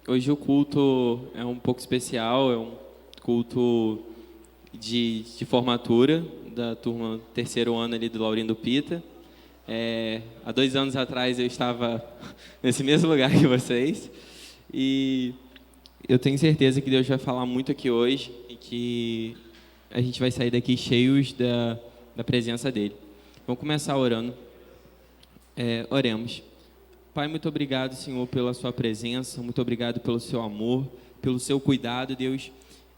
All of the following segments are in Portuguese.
Hoje o culto é um pouco especial, é um culto de formatura da turma terceiro ano ali do Laurindo Pita. Há 2 anos atrás eu estava nesse mesmo lugar que vocês e eu tenho certeza que Deus vai falar muito aqui hoje e que a gente vai sair daqui cheios da presença dEle. Vamos começar orando. Oremos. Pai, muito obrigado, Senhor, pela sua presença, muito obrigado pelo seu amor, pelo seu cuidado, Deus.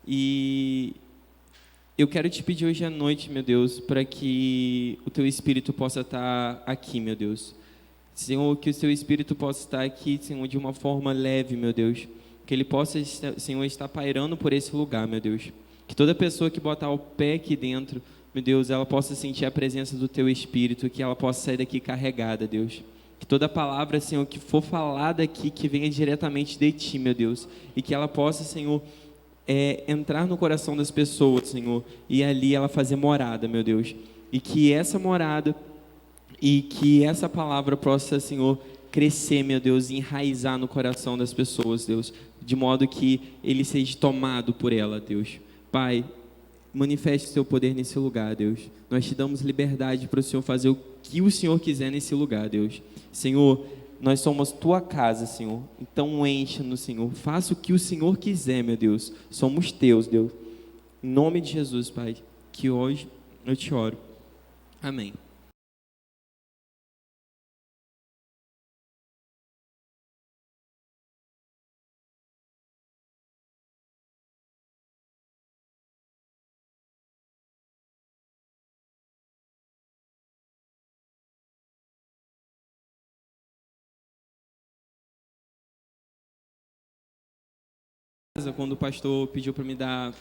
E eu quero te pedir hoje à noite, meu Deus, para que o teu Espírito possa estar aqui, meu Deus. Senhor, que o teu Espírito possa estar aqui, Senhor, de uma forma leve, meu Deus. Que ele possa, Senhor, estar pairando por esse lugar, meu Deus. Que toda pessoa que botar o pé aqui dentro, meu Deus, ela possa sentir a presença do teu Espírito, que ela possa sair daqui carregada, Deus. Que toda palavra, Senhor, que for falada aqui, que venha diretamente de Ti, meu Deus. E que ela possa, Senhor, entrar no coração das pessoas, Senhor. E ali ela fazer morada, meu Deus. E que essa morada, e que essa palavra possa, Senhor, crescer, meu Deus, e enraizar no coração das pessoas, Deus. De modo que ele seja tomado por ela, Deus. Pai, manifeste o seu poder nesse lugar, Deus. Nós te damos liberdade para o Senhor fazer o que o Senhor quiser nesse lugar, Deus. Senhor, nós somos tua casa, Senhor. Então enche-nos, Senhor. Faça o que o Senhor quiser, meu Deus. Somos teus, Deus. Em nome de Jesus, Pai, que hoje eu te oro. Amém. Quando o pastor pediu para me dar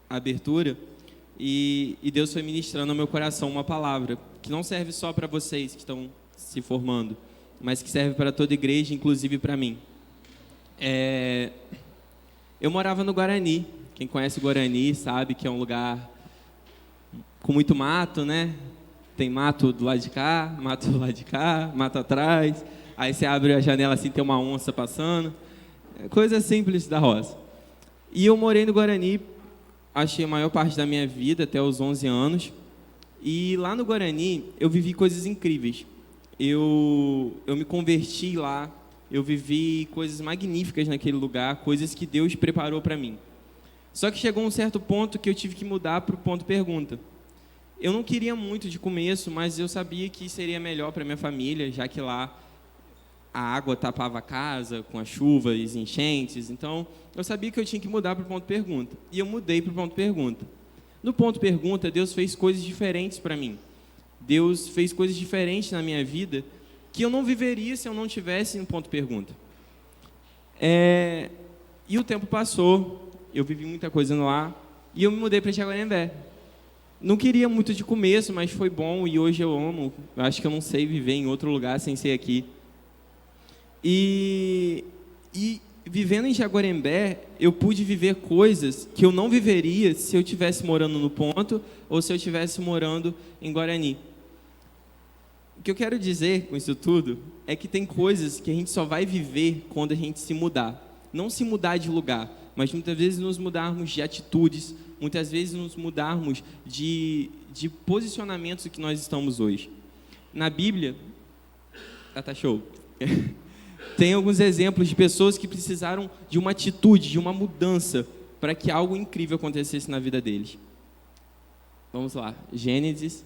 a abertura, e Deus foi ministrando ao meu coração uma palavra que não serve só para vocês que estão se formando, mas que serve para toda a igreja, inclusive para mim. Eu morava no Guarani. Quem conhece o Guarani sabe que é um lugar com muito mato, né? Tem mato do lado de cá, mato do lado de cá, mato atrás. Aí você abre a janela assim, tem uma onça passando. Coisa simples da roça. E eu morei no Guarani, achei a maior parte da minha vida, até os 11 anos. E lá no Guarani, eu vivi coisas incríveis. Eu me converti lá, eu vivi coisas magníficas naquele lugar, coisas que Deus preparou para mim. Só que chegou um certo ponto que eu tive que mudar para o ponto pergunta. Eu não queria muito de começo, mas eu sabia que seria melhor para minha família, já que lá a água tapava a casa com as chuvas, enchentes. Então, eu sabia que eu tinha que mudar para o ponto pergunta. E eu mudei para o ponto pergunta. No ponto pergunta, Deus fez coisas diferentes para mim. Deus fez coisas diferentes na minha vida que eu não viveria se eu não tivesse no ponto pergunta. E o tempo passou, eu vivi muita coisa lá, e eu me mudei para Jaguarembé. Não queria muito de começo, mas foi bom, e hoje eu amo. Eu acho que eu não sei viver em outro lugar sem ser aqui. E vivendo em Jaguarembé, eu pude viver coisas que eu não viveria se eu estivesse morando no ponto ou se eu estivesse morando em Guarani. O que eu quero dizer com isso tudo é que tem coisas que a gente só vai viver quando a gente se mudar. Não se mudar de lugar, mas muitas vezes nos mudarmos de atitudes, muitas vezes nos mudarmos de posicionamentos que nós estamos hoje. Na Bíblia, tá show. Tem alguns exemplos de pessoas que precisaram de uma atitude, de uma mudança, para que algo incrível acontecesse na vida deles. Vamos lá, Gênesis.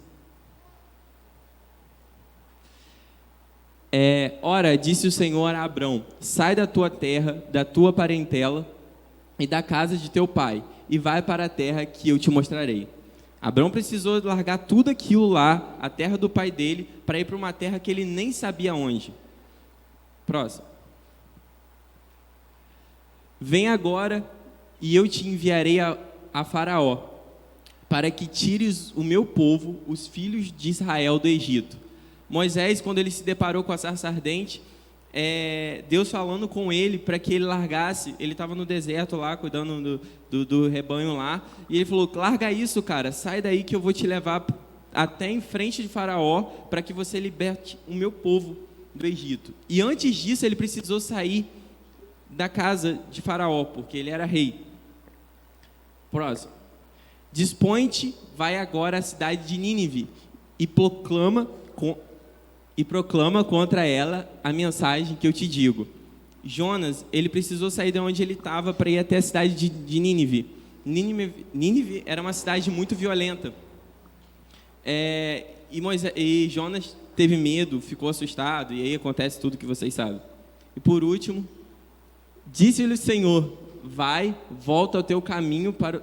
Ora, disse o Senhor a Abrão: sai da tua terra, da tua parentela e da casa de teu pai, e vai para a terra que eu te mostrarei. Abrão precisou largar tudo aquilo lá, a terra do pai dele, para ir para uma terra que ele nem sabia onde. Próximo. Vem agora e eu te enviarei a Faraó, para que tires o meu povo, os filhos de Israel, do Egito. Moisés, quando ele se deparou com a sarça ardente, Deus falando com ele para que ele largasse. Ele estava no deserto lá, cuidando do rebanho lá, e ele falou: larga isso, cara, sai daí que eu vou te levar até em frente de Faraó, para que você liberte o meu povo do Egito. E antes disso ele precisou sair da casa de Faraó, porque ele era rei. Próximo. Dispõe-te, vai agora à cidade de Nínive e proclama contra ela a mensagem que eu te digo. Jonas, ele precisou sair de onde ele estava para ir até a cidade de Nínive. Nínive era uma cidade muito violenta. E Jonas teve medo, ficou assustado, e aí acontece tudo que vocês sabem. E por último, disse-lhe o Senhor: vai, volta o teu caminho para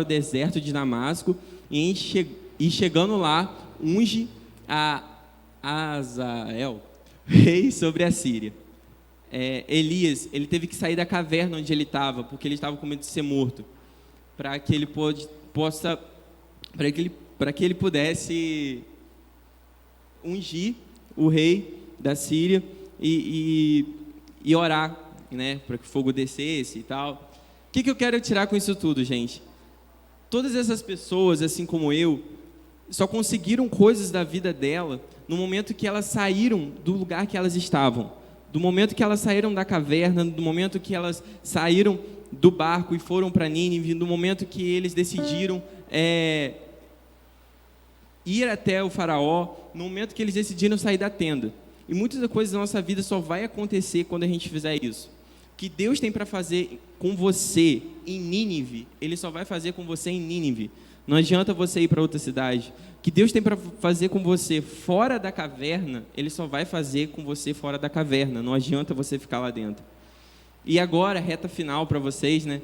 o deserto de Damasco, e chegando lá, unge a Azael, rei sobre a Síria. Elias, ele teve que sair da caverna onde ele estava, porque ele estava com medo de ser morto, para que ele pudesse ungir o rei da Síria e orar, né, para que o fogo descesse e tal. O que eu quero tirar com isso tudo, gente? Todas essas pessoas, assim como eu, só conseguiram coisas da vida dela no momento que elas saíram do lugar que elas estavam, do momento que elas saíram da caverna, do momento que elas saíram do barco e foram para Nínive, do momento que eles decidiram ir até o faraó, no momento que eles decidiram sair da tenda. E muitas das coisas da nossa vida só vai acontecer quando a gente fizer isso. O que Deus tem para fazer com você em Nínive, Ele só vai fazer com você em Nínive. Não adianta você ir para outra cidade. O que Deus tem para fazer com você fora da caverna, Ele só vai fazer com você fora da caverna. Não adianta você ficar lá dentro. E agora, reta final para vocês, né?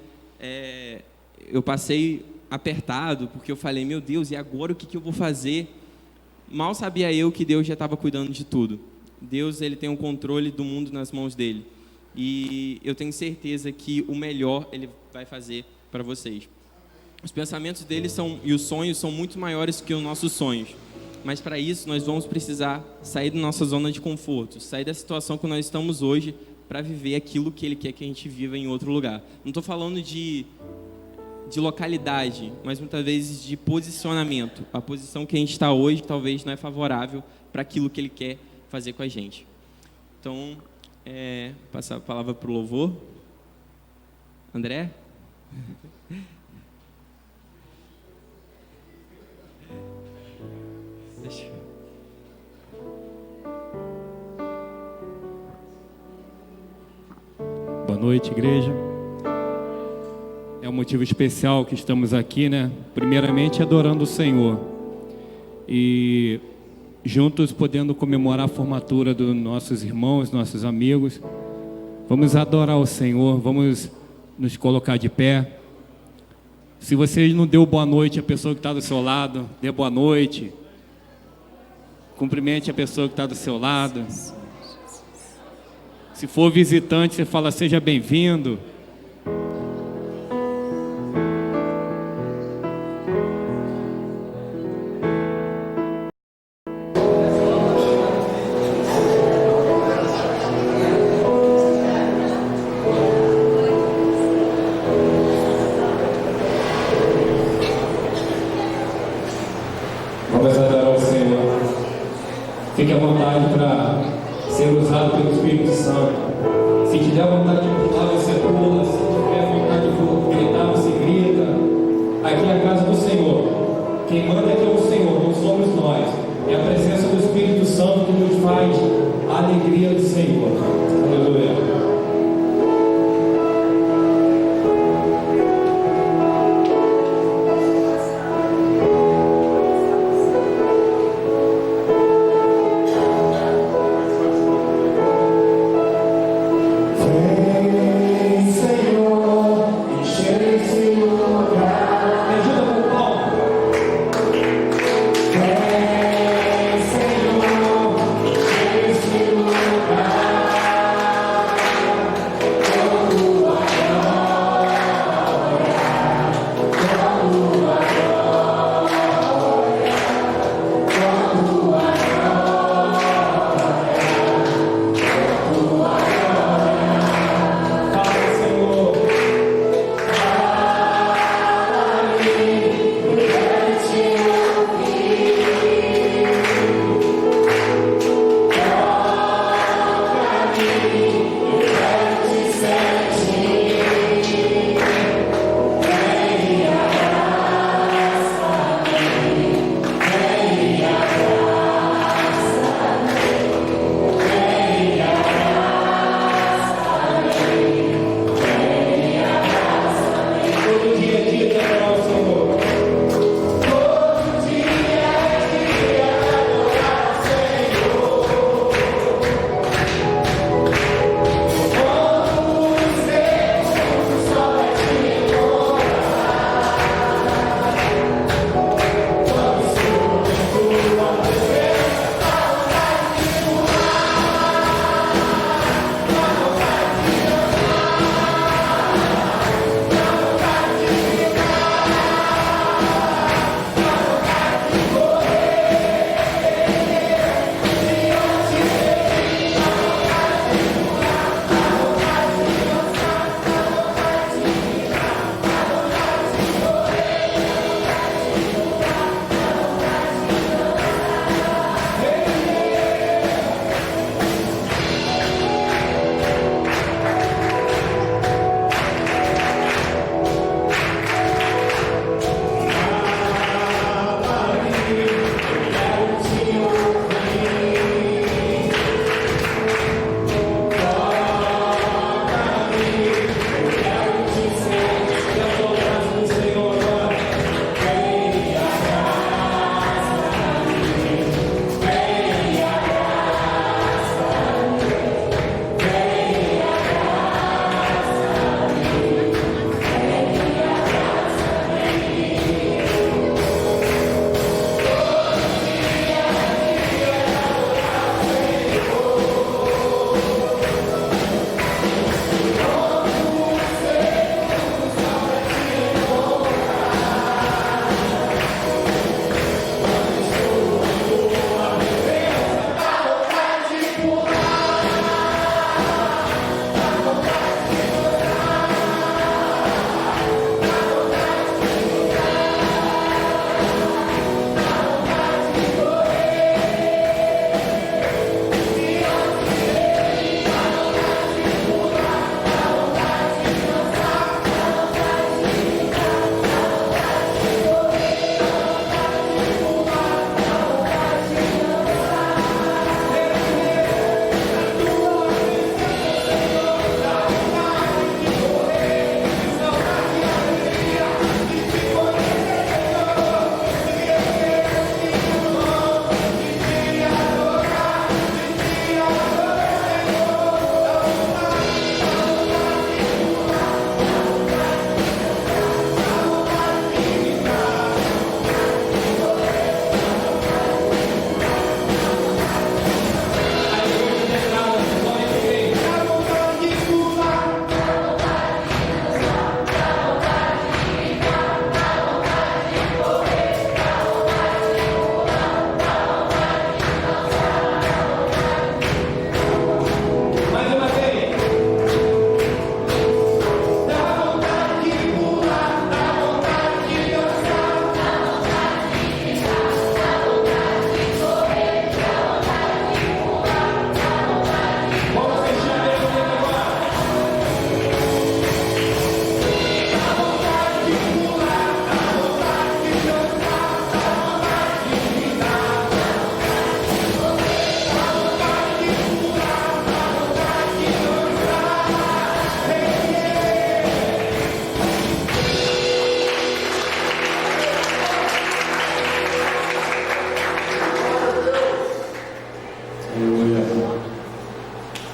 Eu passei apertado, porque eu falei, meu Deus, e agora o que eu vou fazer? Mal sabia eu que Deus já estava cuidando de tudo. Deus, Ele tem o controle do mundo nas mãos dEle. E eu tenho certeza que o melhor Ele vai fazer para vocês. Os pensamentos dele e os sonhos são muito maiores que os nossos sonhos. Mas para isso nós vamos precisar sair da nossa zona de conforto, sair da situação que nós estamos hoje para viver aquilo que Ele quer que a gente viva em outro lugar. Não estou falando de localidade, mas muitas vezes de posicionamento. A posição que a gente está hoje talvez não é favorável para aquilo que Ele quer fazer com a gente. Então, passar a palavra para o louvor. André? Boa noite, igreja. É um motivo especial que estamos aqui, né? Primeiramente adorando o Senhor e juntos podendo comemorar a formatura dos nossos irmãos, nossos amigos. Vamos adorar o Senhor, vamos nos colocar de pé. Se você não deu boa noite à pessoa que está do seu lado, dê boa noite. Cumprimente a pessoa que está do seu lado. Se for visitante, você fala, seja bem-vindo. Vamos adorar ao Senhor. Fique à vontade para ser usado pelo Espírito Santo. Se tiver vontade de pular, você pula. Se tiver vontade de gritar, você grita. Aqui é a casa do Senhor. Quem manda aqui é o Senhor, não somos nós. É a presença do Espírito Santo que nos faz a alegria do Senhor. Aleluia. Senhor,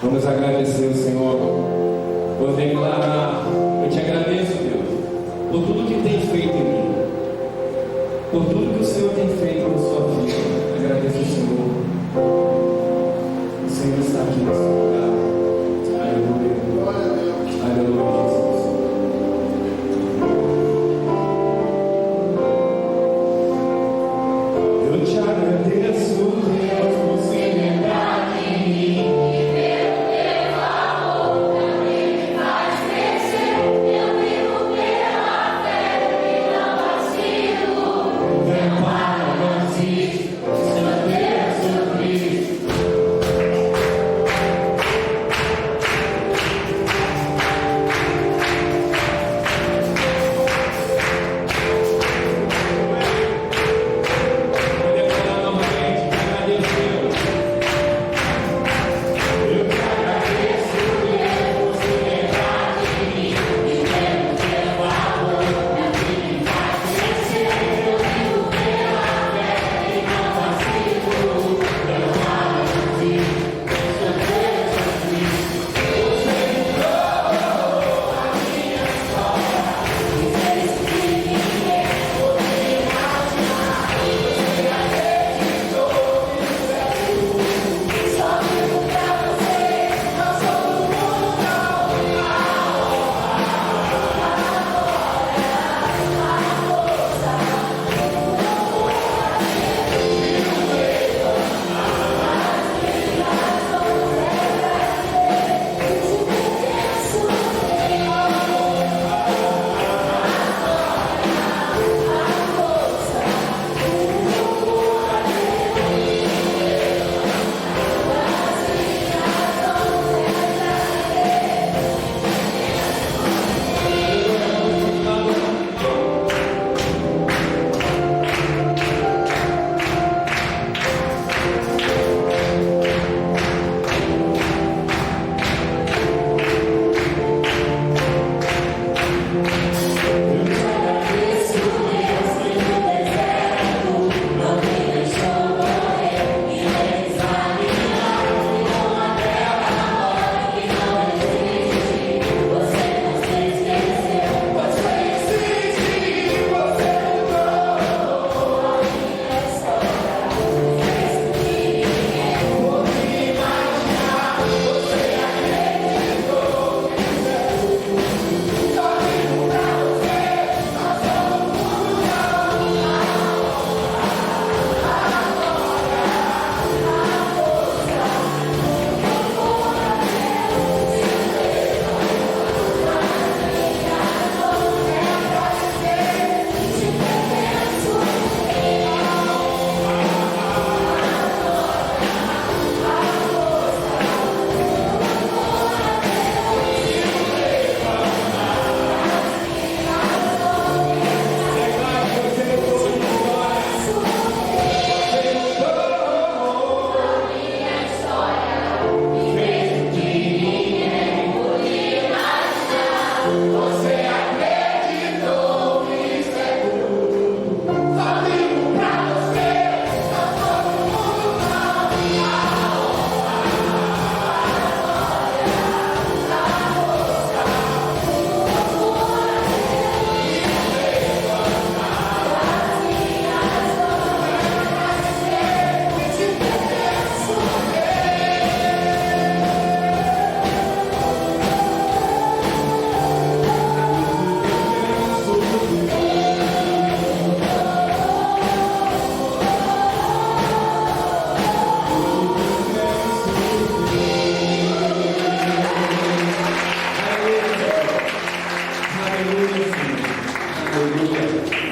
Vamos agradecer o Senhor. Vou declarar, eu te agradeço, Deus, por tudo que tem feito em mim, por tudo que o Senhor tem feito na sua vida. Agradeço o Senhor. O Senhor está aqui nesse lugar. Aleluia. Aleluia, Jesus. Eu te agradeço, Deus, por se lembrar de mim.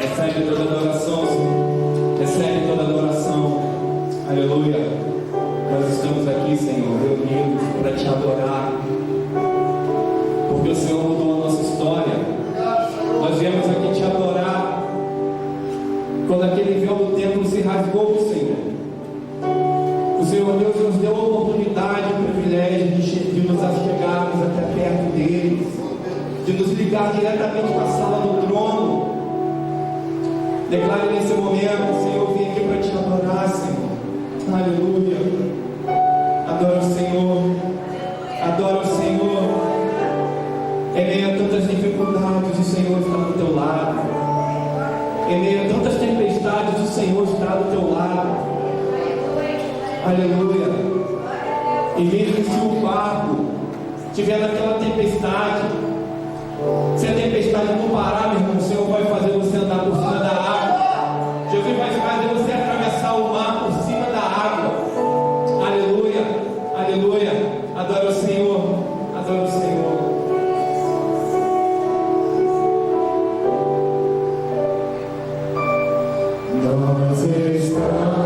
Recebe toda adoração, Senhor. Recebe toda adoração. Aleluia. Nós estamos aqui, Senhor, reunidos para te adorar. Porque o Senhor mudou a nossa história. Nós viemos aqui te adorar. Quando aquele véu do templo se rasgou, Senhor, o Senhor Deus nos deu a oportunidade, o privilégio de nos achegarmos até perto dele, de nos ligar diretamente com a sala do trono. Declare nesse momento: Senhor, eu vim aqui para te adorar, Senhor. Aleluia. Adora o Senhor. Aleluia. E mesmo se o barco tiver naquela tempestade, se a tempestade não parar, meu irmão, o Senhor vai fazer você andar por cima da água. Jesus vai fazer você atravessar o mar por cima da água. Aleluia, aleluia. Adora o Senhor, adora o Senhor. Nós estamos reunidos em teu nome.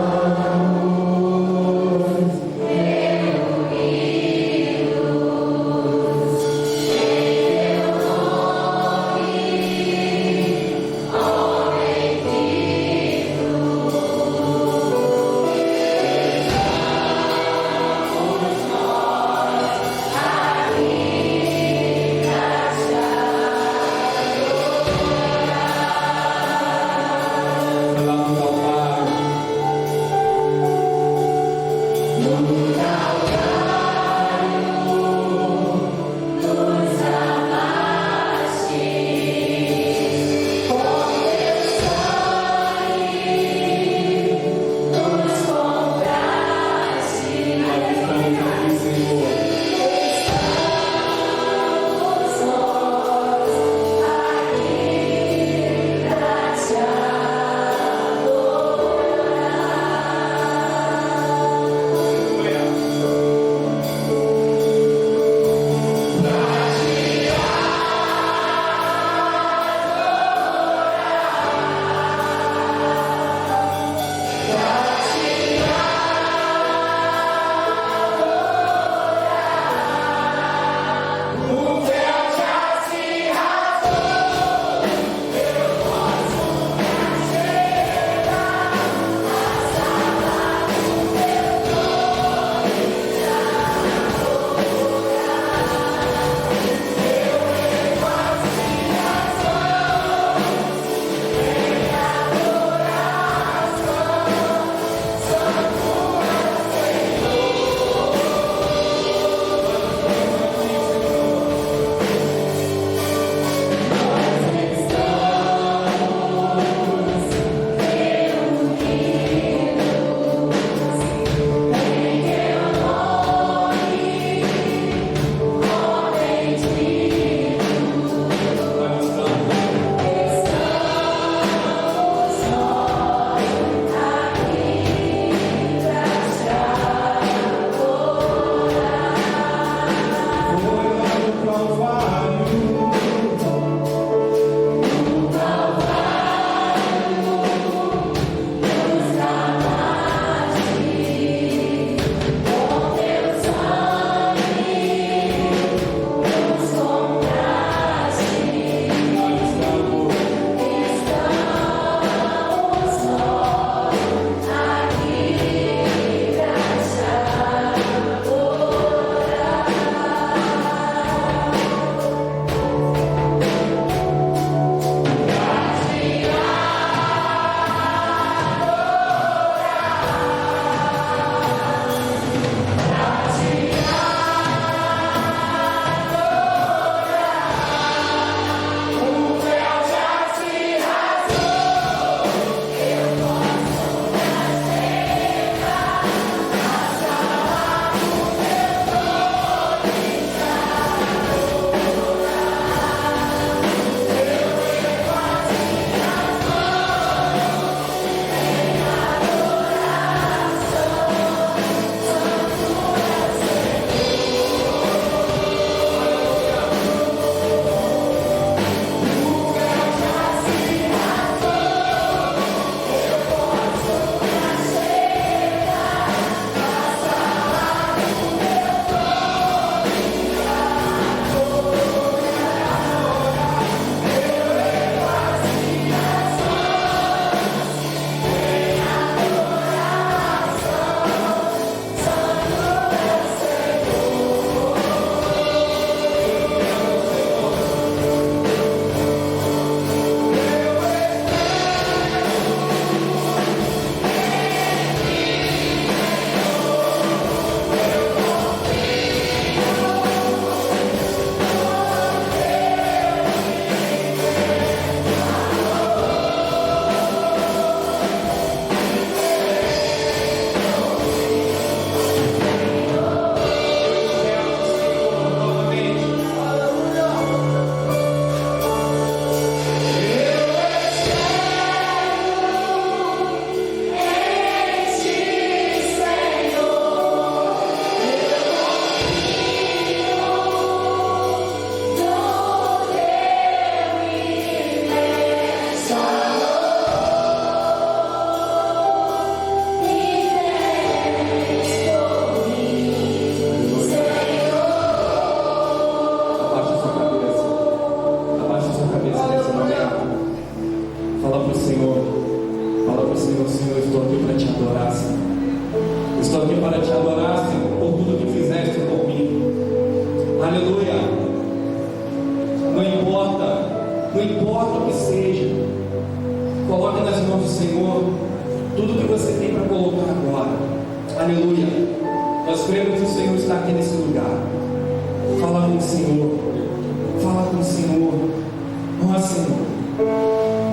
Aleluia. Não importa o que seja, coloque nas mãos do Senhor tudo que você tem para colocar agora. Aleluia. Nós cremos que o Senhor está aqui nesse lugar. Fala com o Senhor. Fala com o Senhor. Ó Senhor,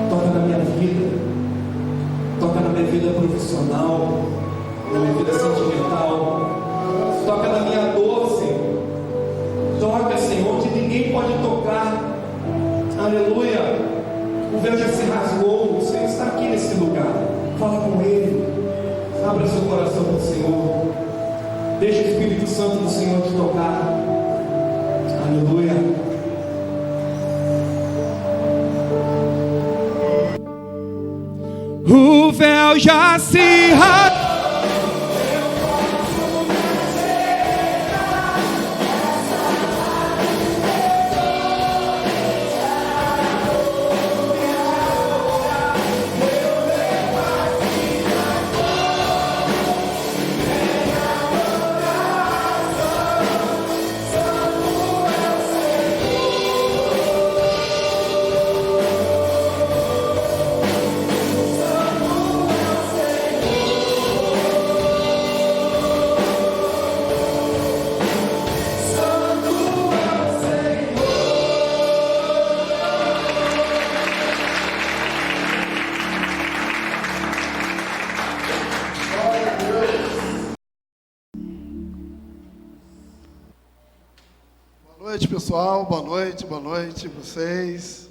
toca na minha vida. Toca na minha vida profissional, na minha vida sentimental. Toca na minha dor, Senhor. Toca, Senhor, onde ninguém pode tocar. Aleluia. O véu já se rasgou. O Senhor está aqui nesse lugar. Fala com Ele. Abra seu coração para o Senhor. Deixa o Espírito Santo do Senhor te tocar. Aleluia. O véu já se rasgou. Boa noite, pessoal. Boa noite vocês.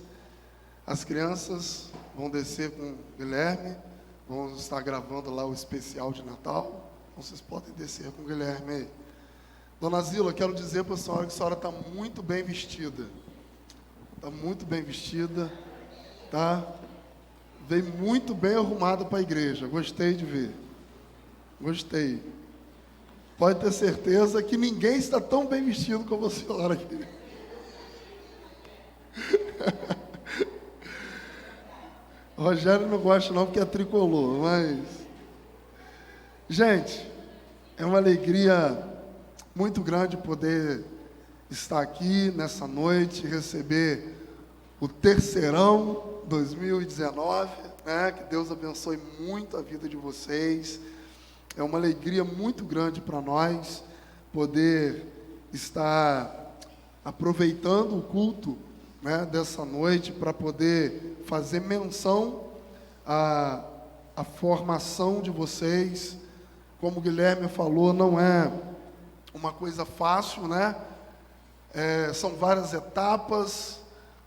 As crianças vão descer com o Guilherme. Vamos estar gravando lá o especial de Natal. Vocês podem descer com o Guilherme aí. Dona Zila, quero dizer para a senhora que a senhora está muito bem vestida. Está muito bem vestida, tá? Veio muito bem arrumada para a igreja. Gostei de ver. Gostei. Pode ter certeza que ninguém está tão bem vestido como a senhora aqui. Rogério não gosta não porque é tricolor, mas... Gente, é uma alegria muito grande poder estar aqui nessa noite, receber o Terceirão 2019, né? Que Deus abençoe muito a vida de vocês. É uma alegria muito grande para nós poder estar aproveitando o culto, né, dessa noite para poder fazer menção à formação de vocês. Como o Guilherme falou, não é uma coisa fácil, né? São várias etapas,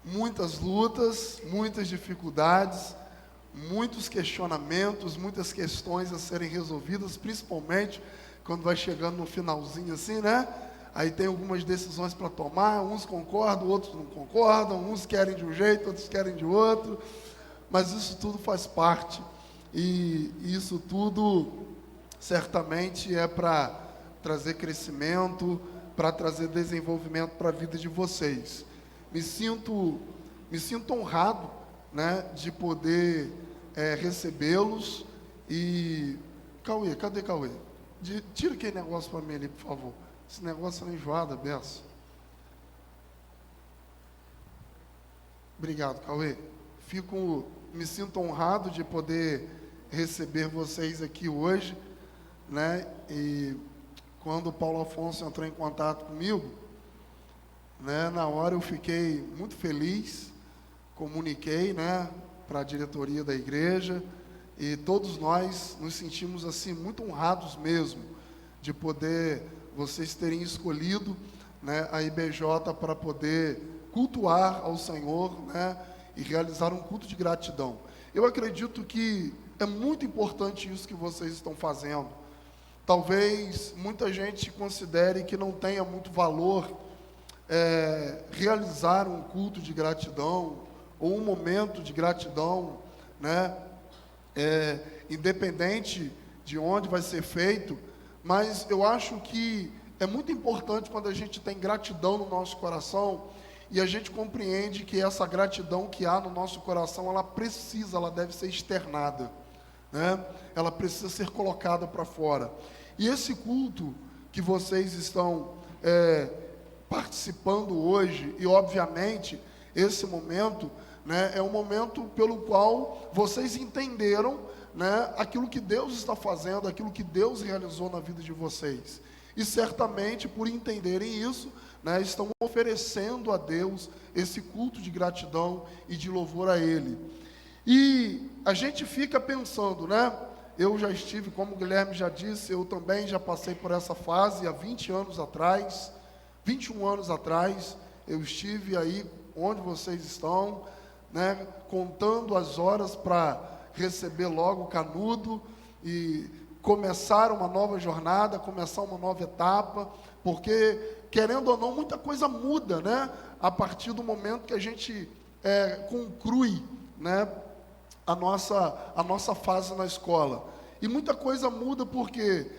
muitas lutas, muitas dificuldades, muitos questionamentos, muitas questões a serem resolvidas, principalmente quando vai chegando no finalzinho assim, né? Aí tem algumas decisões para tomar, uns concordam, outros não concordam, uns querem de um jeito, outros querem de outro, mas isso tudo faz parte, e isso tudo certamente é para trazer crescimento, para trazer desenvolvimento para a vida de vocês. Me sinto honrado, né, de poder recebê-los. E Cauê, cadê Cauê? Tira aquele negócio para mim ali, por favor. Esse negócio é enjoado, beça. Obrigado, Cauê. Me sinto honrado de poder receber vocês aqui hoje, né? E quando o Paulo Afonso entrou em contato comigo, né, na hora eu fiquei muito feliz, comuniquei, né, para a diretoria da igreja, e todos nós nos sentimos assim muito honrados mesmo de poder vocês terem escolhido, né, a IBJ para poder cultuar ao Senhor, né, e realizar um culto de gratidão. Eu acredito que é muito importante isso que vocês estão fazendo. Talvez muita gente considere que não tenha muito valor realizar um culto de gratidão ou um momento de gratidão, né? Independente de onde vai ser feito, mas eu acho que é muito importante quando a gente tem gratidão no nosso coração e a gente compreende que essa gratidão que há no nosso coração, ela deve ser externada, né? Ela precisa ser colocada para fora. E esse culto que vocês estão participando hoje, e obviamente esse momento, né, é um momento pelo qual vocês entenderam, né, aquilo que Deus está fazendo, aquilo que Deus realizou na vida de vocês. E certamente, por entenderem isso, né, estão oferecendo a Deus esse culto de gratidão e de louvor a Ele. E a gente fica pensando, né? Eu já estive, como o Guilherme já disse, eu também já passei por essa fase há 20 anos atrás, 21 anos atrás, eu estive aí onde vocês estão, né, contando as horas para receber logo o canudo e começar uma nova jornada, começar uma nova etapa, porque, querendo ou não, muita coisa muda, né, a partir do momento que a gente conclui, né, a nossa fase na escola. E muita coisa muda porque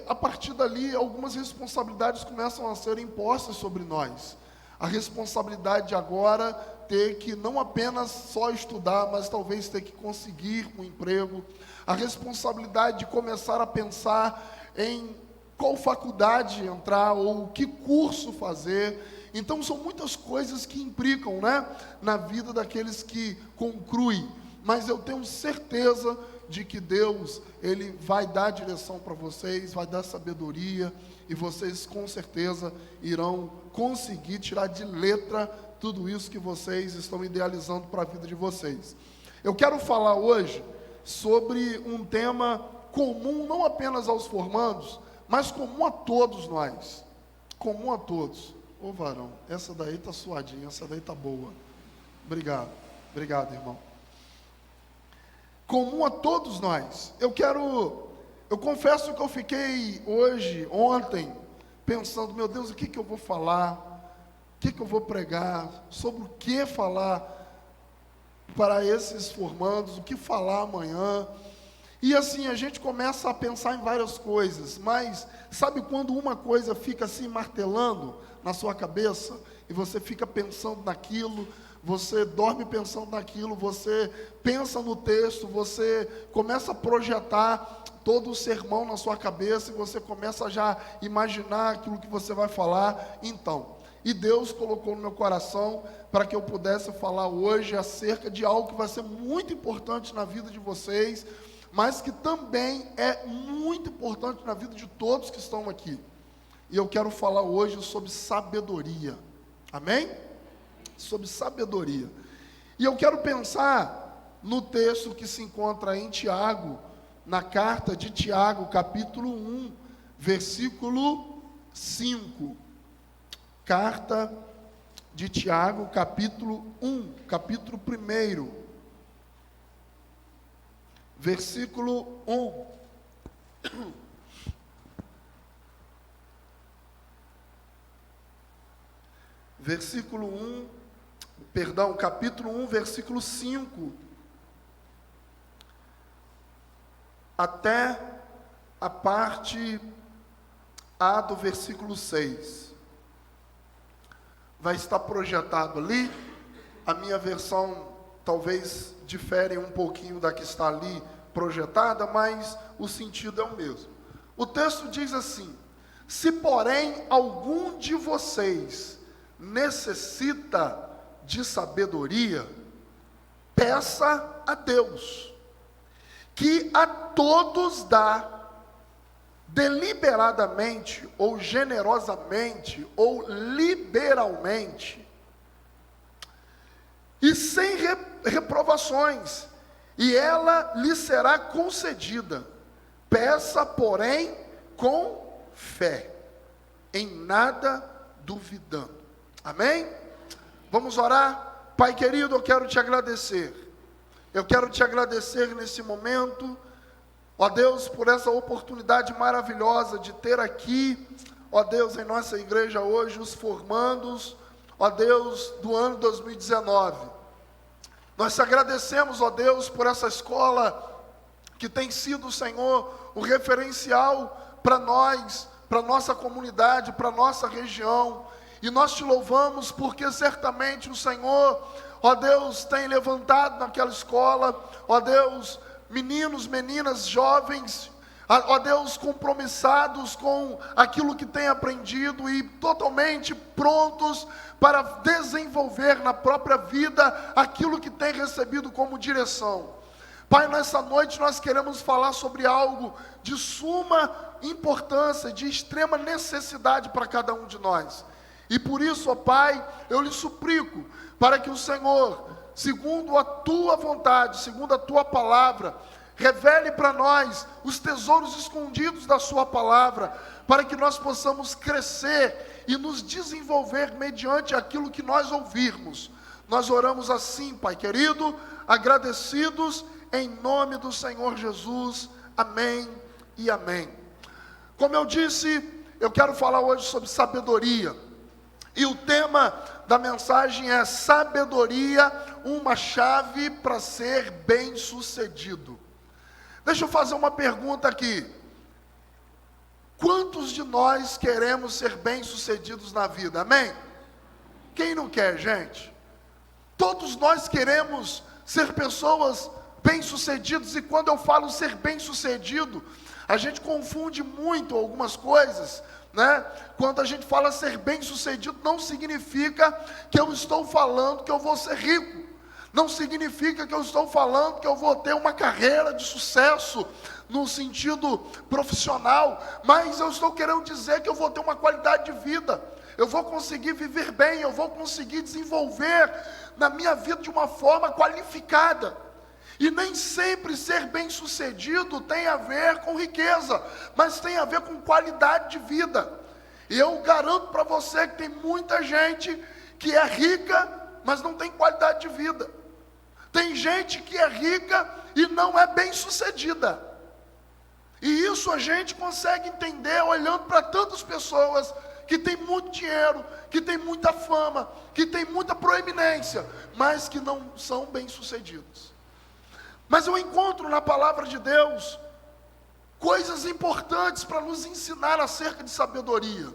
a partir dali algumas responsabilidades começam a ser impostas sobre nós. A responsabilidade de agora ter que não apenas só estudar, mas talvez ter que conseguir um emprego. A responsabilidade de começar a pensar em qual faculdade entrar ou que curso fazer. Então são muitas coisas que implicam, né, na vida daqueles que concluem. Mas eu tenho certeza de que Deus, Ele vai dar direção para vocês, vai dar sabedoria, e vocês com certeza irão conseguir tirar de letra tudo isso que vocês estão idealizando para a vida de vocês. Eu quero falar hoje sobre um tema comum, não apenas aos formandos, mas comum a todos nós. Comum a todos. Ô varão, essa daí está suadinha, essa daí está boa. Obrigado, irmão. Comum a todos nós. Eu confesso que eu fiquei ontem, pensando, meu Deus, o que eu vou falar? O que eu vou pregar? Sobre o que falar para esses formandos? O que falar amanhã? E assim, a gente começa a pensar em várias coisas, mas sabe quando uma coisa fica assim martelando na sua cabeça, e você fica pensando naquilo, você dorme pensando naquilo, você pensa no texto, você começa a projetar todo o sermão na sua cabeça, e você começa a já imaginar aquilo que você vai falar. Então, e Deus colocou no meu coração para que eu pudesse falar hoje acerca de algo que vai ser muito importante na vida de vocês, mas que também é muito importante na vida de todos que estão aqui. E eu quero falar hoje sobre sabedoria. Amém? Sobre sabedoria. E eu quero pensar no texto que se encontra em Tiago, na carta de Tiago, capítulo 1, versículo 5. Carta de Tiago, capítulo 1, capítulo 1, versículo 1. Versículo 1, capítulo 1, versículo 5, até a parte A do versículo 6. Vai estar projetado ali. A minha versão talvez difere um pouquinho da que está ali projetada, mas o sentido é o mesmo. O texto diz assim: se porém algum de vocês necessita de sabedoria, peça a Deus, que a todos dá deliberadamente, ou generosamente, ou liberalmente, e sem reprovações, e ela lhe será concedida. Peça, porém, com fé, em nada duvidando. Amém? Vamos orar? Pai querido, eu quero te agradecer. Eu quero te agradecer nesse momento, ó Deus, por essa oportunidade maravilhosa de ter aqui, ó Deus, em nossa igreja hoje, os formandos, ó Deus, do ano 2019. Nós te agradecemos, ó Deus, por essa escola que tem sido, Senhor, o referencial para nós, para nossa comunidade, para nossa região. E nós te louvamos porque certamente o Senhor, ó Deus, tem levantado naquela escola, ó Deus, meninos, meninas, jovens, ó Deus, compromissados com aquilo que tem aprendido e totalmente prontos para desenvolver na própria vida aquilo que tem recebido como direção. Pai, nessa noite nós queremos falar sobre algo de suma importância, de extrema necessidade para cada um de nós. E por isso, ó Pai, eu lhe suplico para que o Senhor, segundo a Tua vontade, segundo a Tua palavra, revele para nós os tesouros escondidos da Sua palavra, para que nós possamos crescer e nos desenvolver mediante aquilo que nós ouvirmos. Nós oramos assim, Pai querido, agradecidos em nome do Senhor Jesus. Amém e amém. Como eu disse, eu quero falar hoje sobre sabedoria. E o tema da mensagem é sabedoria, uma chave para ser bem-sucedido. Deixa eu fazer uma pergunta aqui. Quantos de nós queremos ser bem-sucedidos na vida? Amém? Quem não quer, gente? Todos nós queremos ser pessoas bem-sucedidos, e quando eu falo ser bem-sucedido, a gente confunde muito algumas coisas, né? Quando a gente fala ser bem-sucedido, não significa que eu estou falando que eu vou ser rico, não significa que eu estou falando que eu vou ter uma carreira de sucesso no sentido profissional, mas eu estou querendo dizer que eu vou ter uma qualidade de vida, eu vou conseguir viver bem, eu vou conseguir desenvolver na minha vida de uma forma qualificada. E nem sempre ser bem-sucedido tem a ver com riqueza, mas tem a ver com qualidade de vida. E eu garanto para você que tem muita gente que é rica, mas não tem qualidade de vida. Tem gente que é rica e não é bem-sucedida. E isso a gente consegue entender olhando para tantas pessoas que têm muito dinheiro, que têm muita fama, que têm muita proeminência, mas que não são bem-sucedidos. Mas eu encontro na palavra de Deus coisas importantes para nos ensinar acerca de sabedoria.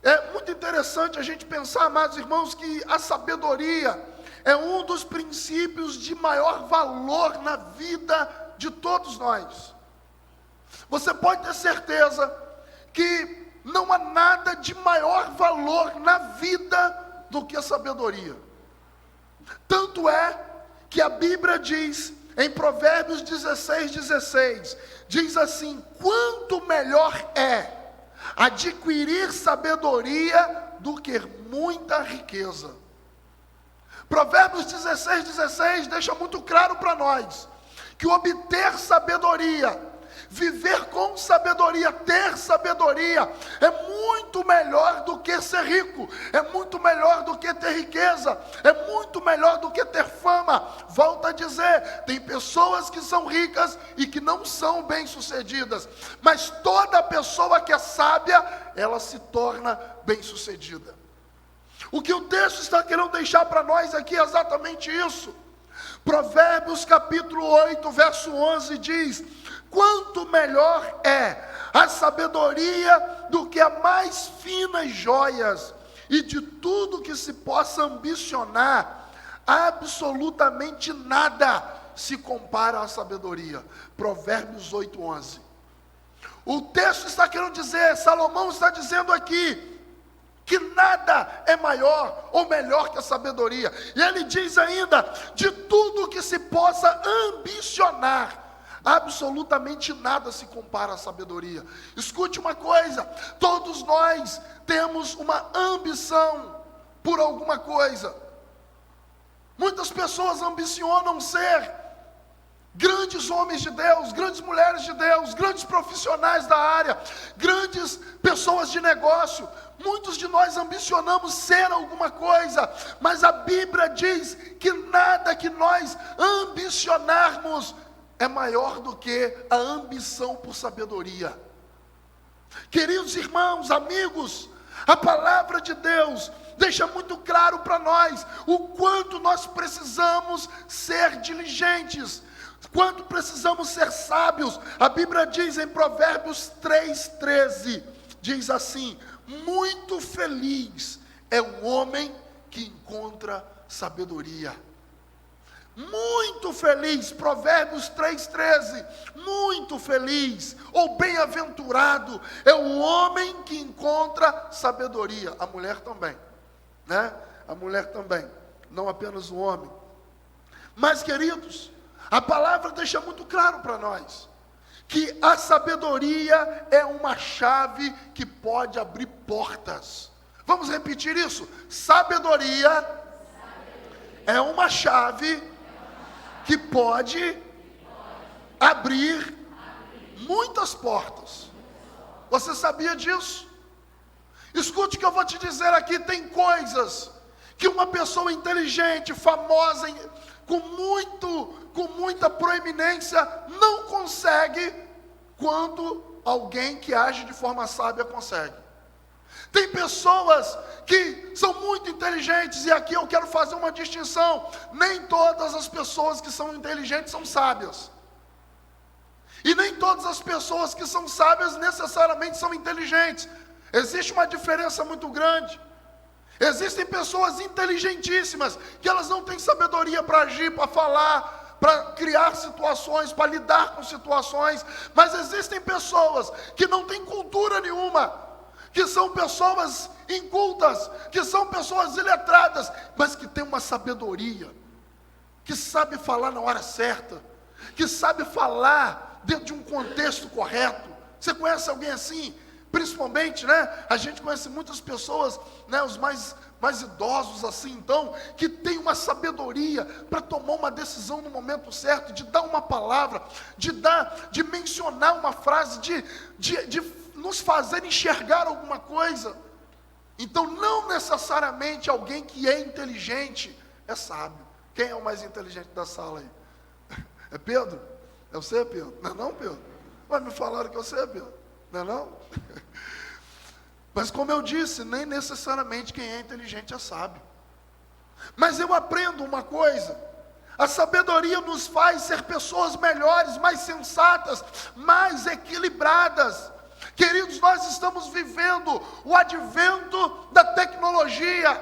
É muito interessante a gente pensar, amados irmãos, que a sabedoria é um dos princípios de maior valor na vida de todos nós. Você pode ter certeza que não há nada de maior valor na vida do que a sabedoria. Tanto é que a Bíblia diz, em Provérbios 16:16, diz assim: quanto melhor é adquirir sabedoria do que muita riqueza. Provérbios 16:16 deixa muito claro para nós, que obter sabedoria, viver com sabedoria, ter sabedoria, é muito melhor do que ser rico, é muito melhor do que ter riqueza, é muito melhor do que ter fama. Volto a dizer, tem pessoas que são ricas e que não são bem-sucedidas, mas toda pessoa que é sábia, ela se torna bem-sucedida. O que o texto está querendo deixar para nós aqui é exatamente isso. Provérbios capítulo 8, verso 11 diz: quanto melhor é a sabedoria do que as mais finas joias, e de tudo que se possa ambicionar, absolutamente nada se compara à sabedoria. Provérbios 8, 11. O texto está querendo dizer, Salomão está dizendo aqui, que nada é maior ou melhor que a sabedoria. E ele diz ainda, de tudo que se possa ambicionar, absolutamente nada se compara à sabedoria. Escute uma coisa, todos nós temos uma ambição por alguma coisa. Muitas pessoas ambicionam ser grandes homens de Deus, grandes mulheres de Deus, grandes profissionais da área, grandes pessoas de negócio. Muitos de nós ambicionamos ser alguma coisa, mas a Bíblia diz que nada que nós ambicionarmos é maior do que a ambição por sabedoria. Queridos irmãos, amigos, a palavra de Deus deixa muito claro para nós o quanto nós precisamos ser diligentes, quanto precisamos ser sábios. A Bíblia diz em Provérbios 3:13, diz assim: muito feliz é o homem que encontra sabedoria. Muito feliz, Provérbios 3,13, muito feliz, ou bem-aventurado, é o homem que encontra sabedoria. A mulher também, né? A mulher também, não apenas o homem. Mas, queridos, a palavra deixa muito claro para nós, que a sabedoria é uma chave que pode abrir portas. Vamos repetir isso? Sabedoria é uma chave que pode abrir muitas portas. Você sabia disso? Escute o que eu vou te dizer aqui. Tem coisas que uma pessoa inteligente, famosa, com muita proeminência, não consegue, quando alguém que age de forma sábia consegue. Tem pessoas que são muito inteligentes, e aqui eu quero fazer uma distinção. Nem todas as pessoas que são inteligentes são sábias. E nem todas as pessoas que são sábias necessariamente são inteligentes. Existe uma diferença muito grande. Existem pessoas inteligentíssimas, que elas não têm sabedoria para agir, para falar, para criar situações, para lidar com situações. Mas existem pessoas que não têm cultura nenhuma, que são pessoas incultas, que são pessoas iletradas, mas que têm uma sabedoria, que sabe falar na hora certa, que sabe falar dentro de um contexto correto. Você conhece alguém assim? Principalmente, né? A gente conhece muitas pessoas, né? Os mais idosos assim, então, que tem uma sabedoria para tomar uma decisão no momento certo, de dar uma palavra, de mencionar uma frase, de nos fazer enxergar alguma coisa. Então, não necessariamente alguém que é inteligente é sábio. Quem é o mais inteligente da sala aí? É Pedro? É você, Pedro? Não é não, Pedro? Mas me falaram que você é Pedro. Não é não? Mas como eu disse, nem necessariamente quem é inteligente é sábio. Mas eu aprendo uma coisa: a sabedoria nos faz ser pessoas melhores, mais sensatas, mais equilibradas. Queridos, nós estamos vivendo o advento da tecnologia,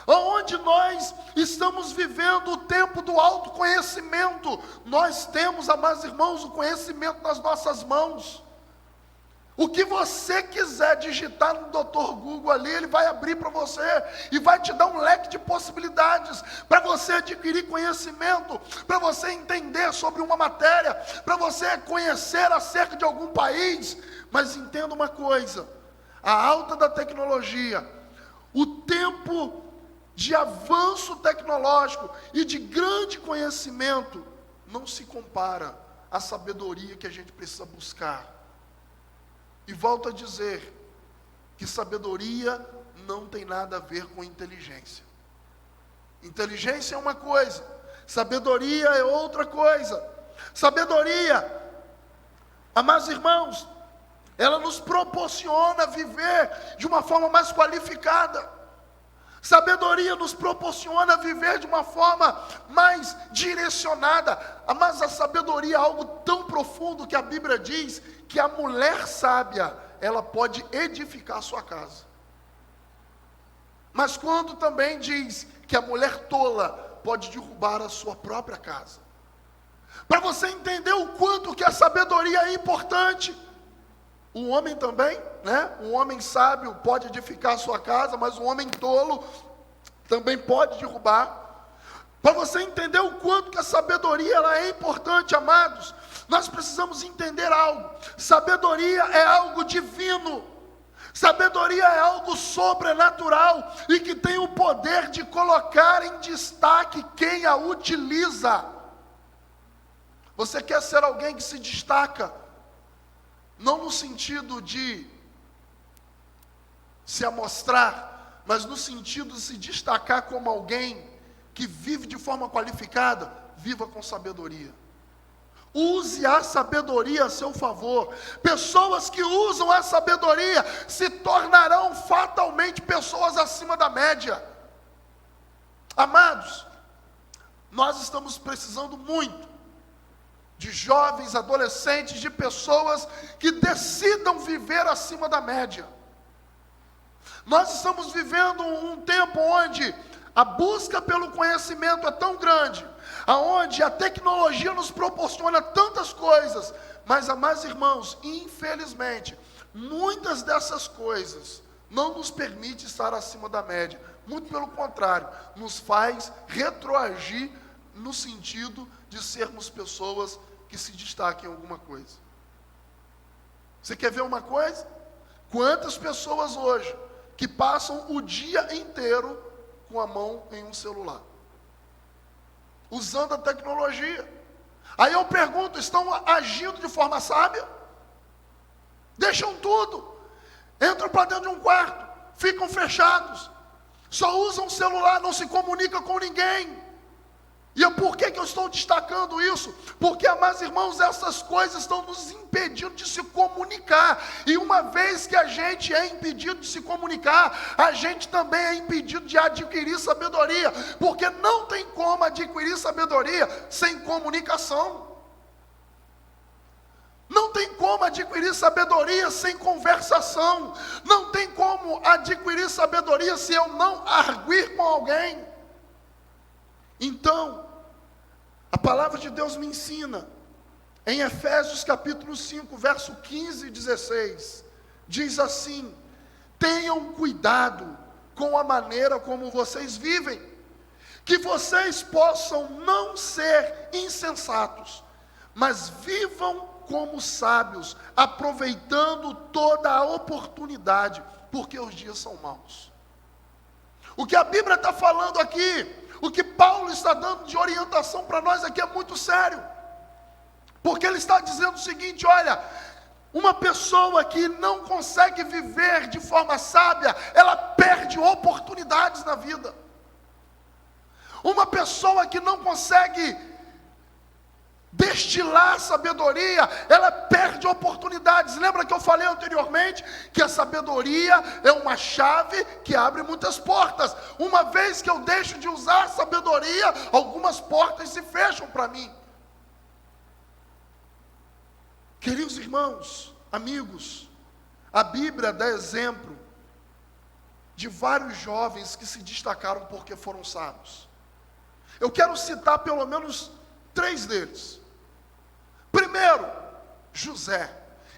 onde nós estamos vivendo o tempo do autoconhecimento. Nós temos, amados irmãos, o conhecimento nas nossas mãos. O que você quiser digitar no Dr. Google ali, ele vai abrir para você e vai te dar um leque de possibilidades para você adquirir conhecimento, para você entender sobre uma matéria, para você conhecer acerca de algum país. Mas entenda uma coisa: a alta da tecnologia, o tempo de avanço tecnológico e de grande conhecimento não se compara à sabedoria que a gente precisa buscar. E volto a dizer que sabedoria não tem nada a ver com inteligência. Inteligência é uma coisa, sabedoria é outra coisa. Sabedoria, amados irmãos, ela nos proporciona viver de uma forma mais qualificada. Sabedoria nos proporciona viver de uma forma mais direcionada. Mas a sabedoria é algo tão profundo que a Bíblia diz que a mulher sábia, ela pode edificar a sua casa. Mas quando também diz que a mulher tola pode derrubar a sua própria casa. Para você entender o quanto que a sabedoria é importante. O homem também, né? Um homem sábio pode edificar a sua casa, mas um homem tolo também pode derrubar. Para você entender o quanto que a sabedoria ela é importante, amados, nós precisamos entender algo. Sabedoria é algo divino. Sabedoria é algo sobrenatural e que tem o poder de colocar em destaque quem a utiliza. Você quer ser alguém que se destaca? Não no sentido de se amostrar, mas no sentido de se destacar como alguém que vive de forma qualificada. Viva com sabedoria. Use a sabedoria a seu favor. Pessoas que usam a sabedoria se tornarão fatalmente pessoas acima da média. Amados, nós estamos precisando muito de jovens, adolescentes, de pessoas que decidam viver acima da média. Nós estamos vivendo um tempo onde a busca pelo conhecimento é tão grande, aonde a tecnologia nos proporciona tantas coisas, mas, amados irmãos, infelizmente, muitas dessas coisas não nos permite estar acima da média. Muito pelo contrário, nos faz retroagir no sentido de sermos pessoas que se destaquem em alguma coisa. Você quer ver uma coisa? Quantas pessoas hoje que passam o dia inteiro com a mão em um celular, usando a tecnologia? Aí eu pergunto, estão agindo de forma sábia? Deixam tudo, entram para dentro de um quarto, ficam fechados, só usam o celular, não se comunicam com ninguém. E por que eu estou destacando isso? Porque, amados irmãos, essas coisas estão nos impedindo de se comunicar. E uma vez que a gente é impedido de se comunicar, a gente também é impedido de adquirir sabedoria. Porque não tem como adquirir sabedoria sem comunicação. Não tem como adquirir sabedoria sem conversação. Não tem como adquirir sabedoria se eu não arguir com alguém. Então, a palavra de Deus me ensina, em Efésios capítulo 5, verso 15 e 16, diz assim: tenham cuidado com a maneira como vocês vivem, que vocês possam não ser insensatos, mas vivam como sábios, aproveitando toda a oportunidade, porque os dias são maus. O que a Bíblia está falando aqui, o que Paulo está dando de orientação para nós aqui é muito sério, porque ele está dizendo o seguinte: olha, uma pessoa que não consegue viver de forma sábia, ela perde oportunidades na vida. Uma pessoa que não consegue destilar sabedoria, ela perde oportunidades. Lembra que eu falei anteriormente que a sabedoria é uma chave que abre muitas portas. Uma vez que eu deixo de usar a sabedoria, algumas portas se fecham para mim. Queridos irmãos, amigos, a Bíblia dá exemplo de vários jovens que se destacaram porque foram sábios. Eu quero citar pelo menos 3 deles. Primeiro, José.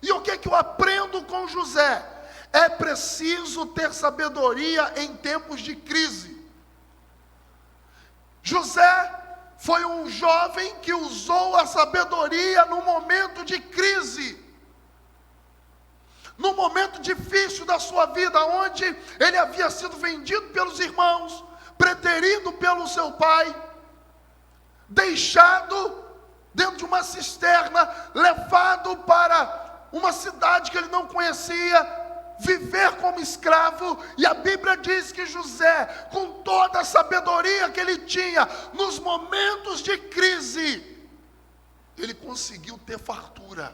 E o que eu aprendo com José? É preciso ter sabedoria em tempos de crise. José foi um jovem que usou a sabedoria no momento de crise, no momento difícil da sua vida, onde ele havia sido vendido pelos irmãos, preterido pelo seu pai, deixado dentro de uma cisterna, levado para uma cidade que ele não conhecia, viver como escravo. E a Bíblia diz que José, com toda a sabedoria que ele tinha, nos momentos de crise, ele conseguiu ter fartura.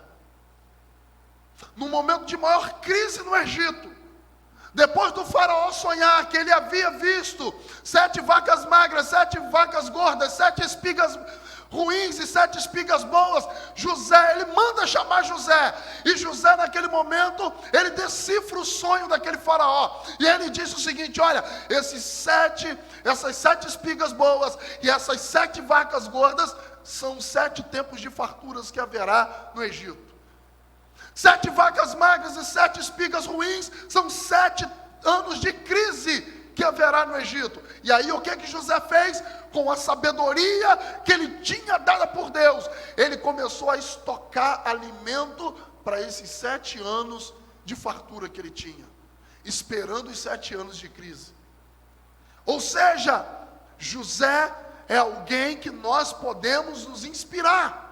No momento de maior crise no Egito, depois do faraó sonhar que ele havia visto 7 vacas magras, 7 vacas gordas, 7 espigas ruins e 7 espigas boas, José, ele manda chamar José, e José naquele momento, ele decifra o sonho daquele faraó, e ele diz o seguinte: olha, essas 7 espigas boas, e essas 7 vacas gordas, são 7 tempos de farturas que haverá no Egito. 7 vacas magras e 7 espigas ruins, são 7 anos de crise que haverá no Egito. E aí o que José fez? Com a sabedoria que ele tinha dada por Deus, ele começou a estocar alimento para esses 7 anos de fartura que ele tinha, esperando os 7 anos de crise. Ou seja, José é alguém que nós podemos nos inspirar,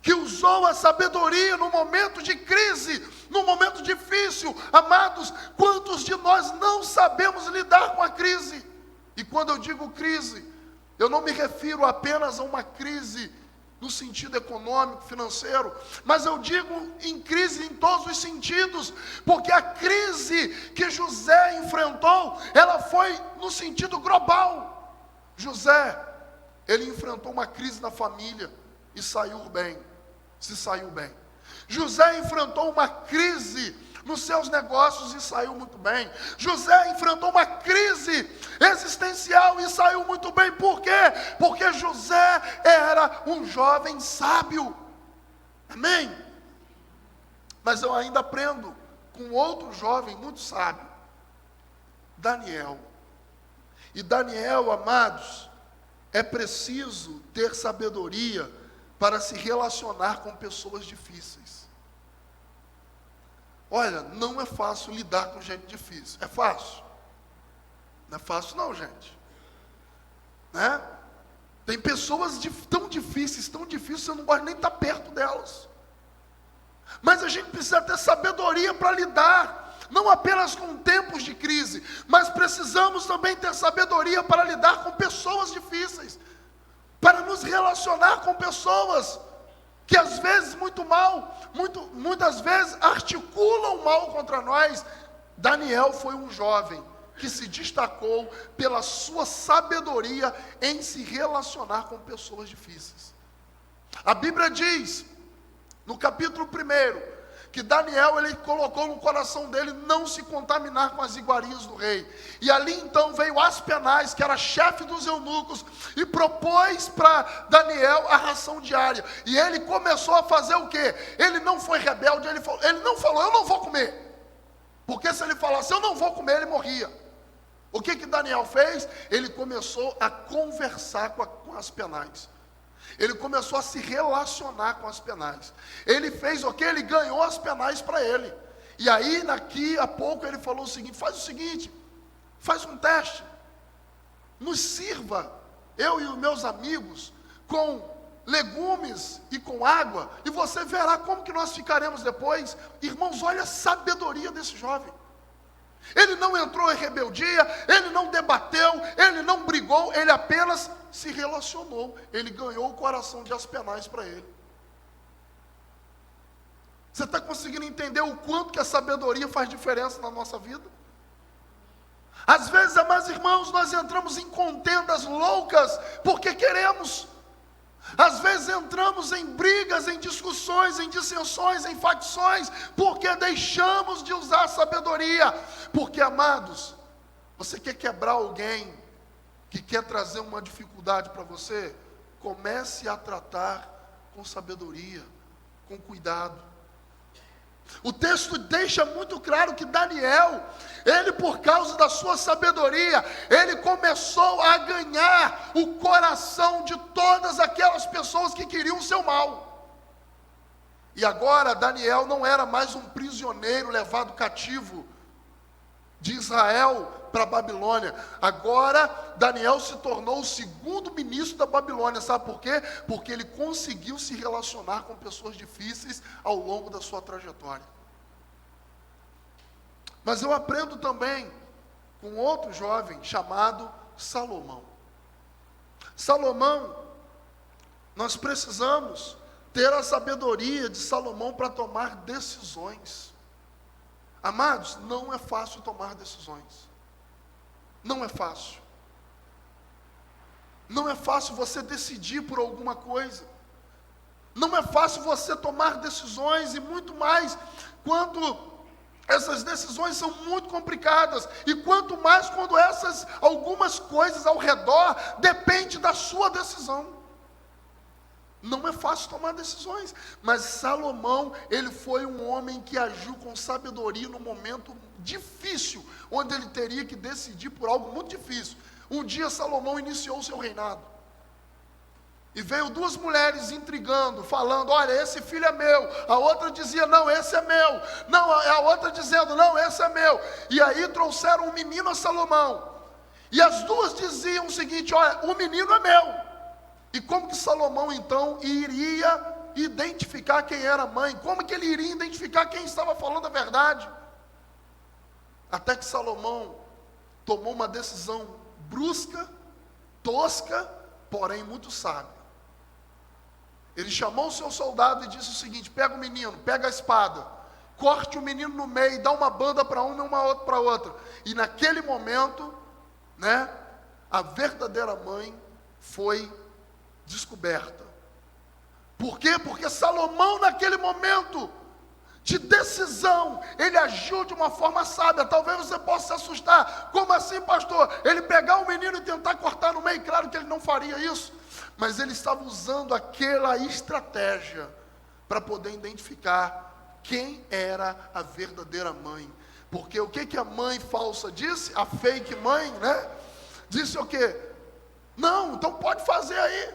que usou a sabedoria no momento de crise, no momento difícil. Amados, quantos de nós não sabemos lidar com a crise? E quando eu digo crise, eu não me refiro apenas a uma crise no sentido econômico, financeiro, mas eu digo em crise em todos os sentidos, porque a crise que José enfrentou, ela foi no sentido global. José, ele enfrentou uma crise na família e saiu bem. Se saiu bem. José enfrentou uma crise nos seus negócios e saiu muito bem. José enfrentou uma crise existencial e saiu muito bem. Por quê? Porque José era um jovem sábio. Amém? Mas eu ainda aprendo com outro jovem muito sábio, Daniel. E Daniel, amados, é preciso ter sabedoria para se relacionar com pessoas difíceis. Olha, não é fácil lidar com gente difícil. É fácil? Não é fácil não, gente. Né? Tem pessoas tão difíceis, você não gosta nem de estar perto delas. Mas a gente precisa ter sabedoria para lidar, não apenas com tempos de crise, mas precisamos também ter sabedoria para lidar com pessoas difíceis, para nos relacionar com pessoas que às vezes muitas vezes articulam mal contra nós. Daniel foi um jovem que se destacou pela sua sabedoria em se relacionar com pessoas difíceis. A Bíblia diz, no capítulo 1, que Daniel, ele colocou no coração dele não se contaminar com as iguarias do rei. E ali então veio Aspenaz, que era chefe dos eunucos, e propôs para Daniel a ração diária. E ele começou a fazer o quê? Ele não foi rebelde, ele não falou, eu não vou comer. Porque se ele falasse, eu não vou comer, ele morria. O que Daniel fez? Ele começou a conversar com Aspenaz. Ele começou a se relacionar com Aspenaz. Ele fez o quê? Ele ganhou Aspenaz para ele. E aí, daqui a pouco, ele falou o seguinte, faz um teste. Nos sirva, eu e os meus amigos, com legumes e com água, e você verá como que nós ficaremos depois. Irmãos, olha a sabedoria desse jovem. Ele não entrou em rebeldia, ele não debateu, ele não brigou, ele apenas se relacionou. Ele ganhou o coração de Aspenaz para ele. Você está conseguindo entender o quanto que a sabedoria faz diferença na nossa vida? Às vezes, amados irmãos, nós entramos em contendas loucas porque queremos. Às vezes entramos em brigas, em discussões, em dissensões, em facções, porque deixamos de usar a sabedoria. Porque, amados, você quer quebrar alguém que quer trazer uma dificuldade para você? Comece a tratar com sabedoria, com cuidado. O texto deixa muito claro que Daniel, ele por causa da sua sabedoria, ele começou a ganhar o coração de todas aquelas pessoas que queriam o seu mal. E agora Daniel não era mais um prisioneiro levado cativo de Israel para a Babilônia. Agora Daniel se tornou o segundo ministro da Babilônia. Sabe por quê? Porque ele conseguiu se relacionar com pessoas difíceis ao longo da sua trajetória. Mas eu aprendo também com outro jovem chamado Salomão. Salomão, nós precisamos ter a sabedoria de Salomão para tomar decisões. Amados, não é fácil tomar decisões. Não é fácil. Não é fácil você decidir por alguma coisa. Não é fácil você tomar decisões, e muito mais quando essas decisões são muito complicadas, e quanto mais quando algumas coisas ao redor dependem da sua decisão. Não é fácil tomar decisões, mas Salomão, ele foi um homem que agiu com sabedoria no momento difícil, onde ele teria que decidir por algo muito difícil. Um dia Salomão iniciou o seu reinado, e veio duas mulheres intrigando, falando, olha, esse filho é meu. A outra dizia, não, esse é meu. Não, a outra dizendo, não, esse é meu. E aí trouxeram um menino a Salomão, e as duas diziam o seguinte, olha, o menino é meu. E como que Salomão então iria identificar quem era a mãe? Como que ele iria identificar quem estava falando a verdade? Até que Salomão tomou uma decisão brusca, tosca, porém muito sábia. Ele chamou o seu soldado e disse o seguinte, pega o menino, pega a espada, corte o menino no meio, e dá uma banda para uma e uma outra para outra. E naquele momento, a verdadeira mãe foi descoberta. Por quê? Porque Salomão, naquele momento de decisão, ele agiu de uma forma sábia. Talvez você possa se assustar. Como assim, pastor? Ele pegar o menino e tentar cortar no meio? Claro que ele não faria isso. mas ele estava usando aquela estratégia para poder identificar quem era a verdadeira mãe. Porque o que a mãe falsa disse? A fake mãe, né? Disse o quê? Não, então pode fazer aí.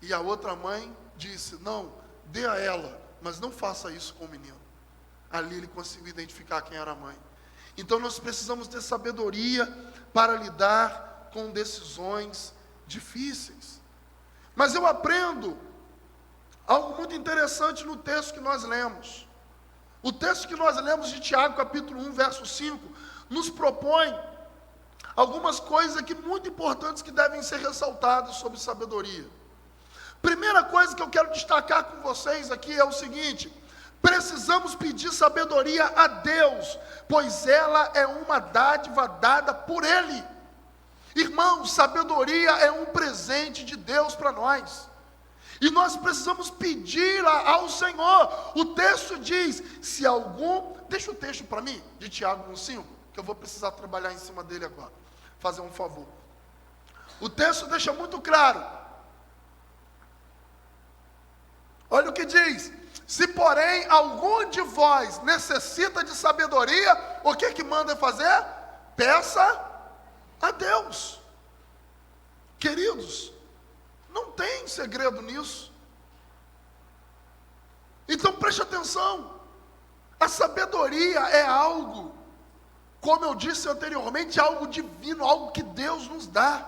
E a outra mãe disse, não, dê a ela, mas não faça isso com o menino. Ali ele conseguiu identificar quem era a mãe. Então nós precisamos ter sabedoria para lidar com decisões difíceis. Mas eu aprendo algo muito interessante no texto que nós lemos. O texto que nós lemos de Tiago, capítulo 1, verso 5, nos propõe algumas coisas aqui muito importantes que devem ser ressaltadas sobre sabedoria. Primeira coisa que eu quero destacar com vocês aqui é o seguinte: precisamos pedir sabedoria a Deus, pois ela é uma dádiva dada por Ele. Irmãos, sabedoria é um presente de Deus para nós. E nós precisamos pedir ao Senhor. O texto diz, se algum... Deixa o texto para mim, de Tiago 1,5, que eu vou precisar trabalhar em cima dele agora. Fazer um favor. O texto deixa muito claro. Olha o que diz. Se porém algum de vós necessita de sabedoria, o que manda fazer? Peça a Deus. Queridos, não tem segredo nisso. Então preste atenção. A sabedoria é algo, como eu disse anteriormente, algo divino, algo que Deus nos dá.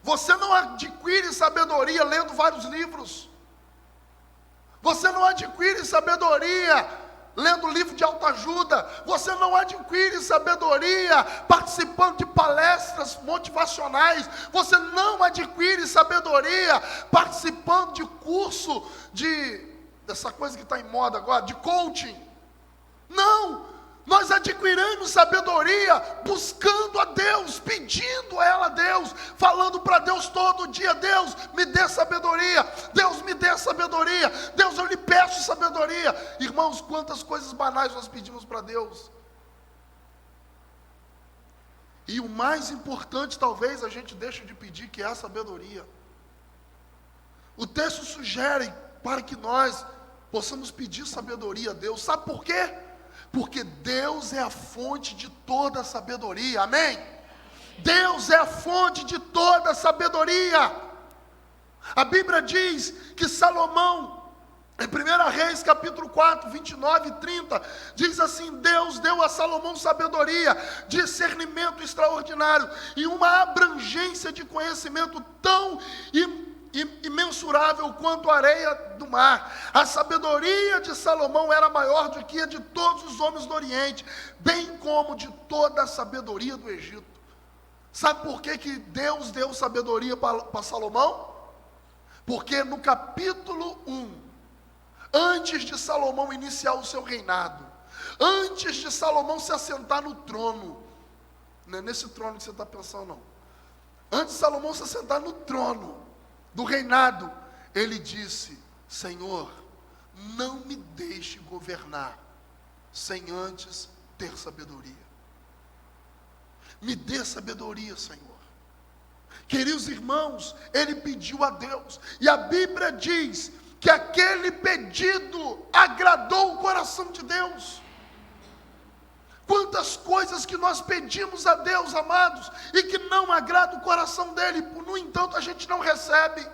Você não adquire sabedoria lendo vários livros. Você não adquire sabedoria lendo livro de autoajuda. Você não adquire sabedoria participando de palestras motivacionais. Você não adquire sabedoria participando de curso dessa coisa que está em moda agora, de coaching. Não! Nós adquirimos sabedoria buscando a Deus, pedindo ela a Deus, falando para Deus todo dia: Deus, me dê sabedoria, Deus, me dê sabedoria, Deus, eu lhe peço sabedoria. Irmãos, quantas coisas banais nós pedimos para Deus. E o mais importante, talvez, a gente deixe de pedir, que é a sabedoria. O texto sugere para que nós possamos pedir sabedoria a Deus. Sabe por quê? Porque Deus é a fonte de toda a sabedoria, amém? Deus é a fonte de toda a sabedoria. A Bíblia diz que Salomão, em 1 Reis capítulo 4, 29 e 30, diz assim: Deus deu a Salomão sabedoria, discernimento extraordinário e uma abrangência de conhecimento tão imensurável quanto a areia do mar. A sabedoria de Salomão era maior do que a de todos os homens do Oriente, bem como de toda a sabedoria do Egito. Sabe por que Deus deu sabedoria para Salomão? Porque no capítulo 1, antes de Salomão iniciar o seu reinado, antes de Salomão se assentar no trono, não é nesse trono que você está pensando, não. Antes de Salomão se assentar no trono do reinado, ele disse: Senhor, não me deixe governar sem antes ter sabedoria. Me dê sabedoria, Senhor. Queridos irmãos, ele pediu a Deus, e a Bíblia diz que aquele pedido agradou o coração de Deus. Quantas coisas que nós pedimos a Deus, amados, e que não agrada o coração dele, no entanto a gente não recebe.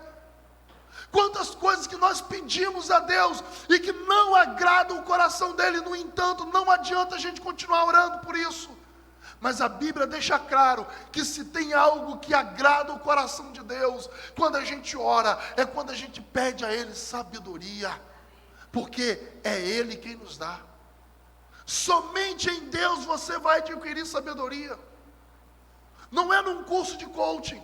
Quantas coisas que nós pedimos a Deus e que não agrada o coração dele, no entanto não adianta a gente continuar orando por isso. Mas a Bíblia deixa claro que se tem algo que agrada o coração de Deus, quando a gente ora, é quando a gente pede a Ele sabedoria, porque é Ele quem nos dá. Somente em Deus você vai adquirir sabedoria. Não é num curso de coaching.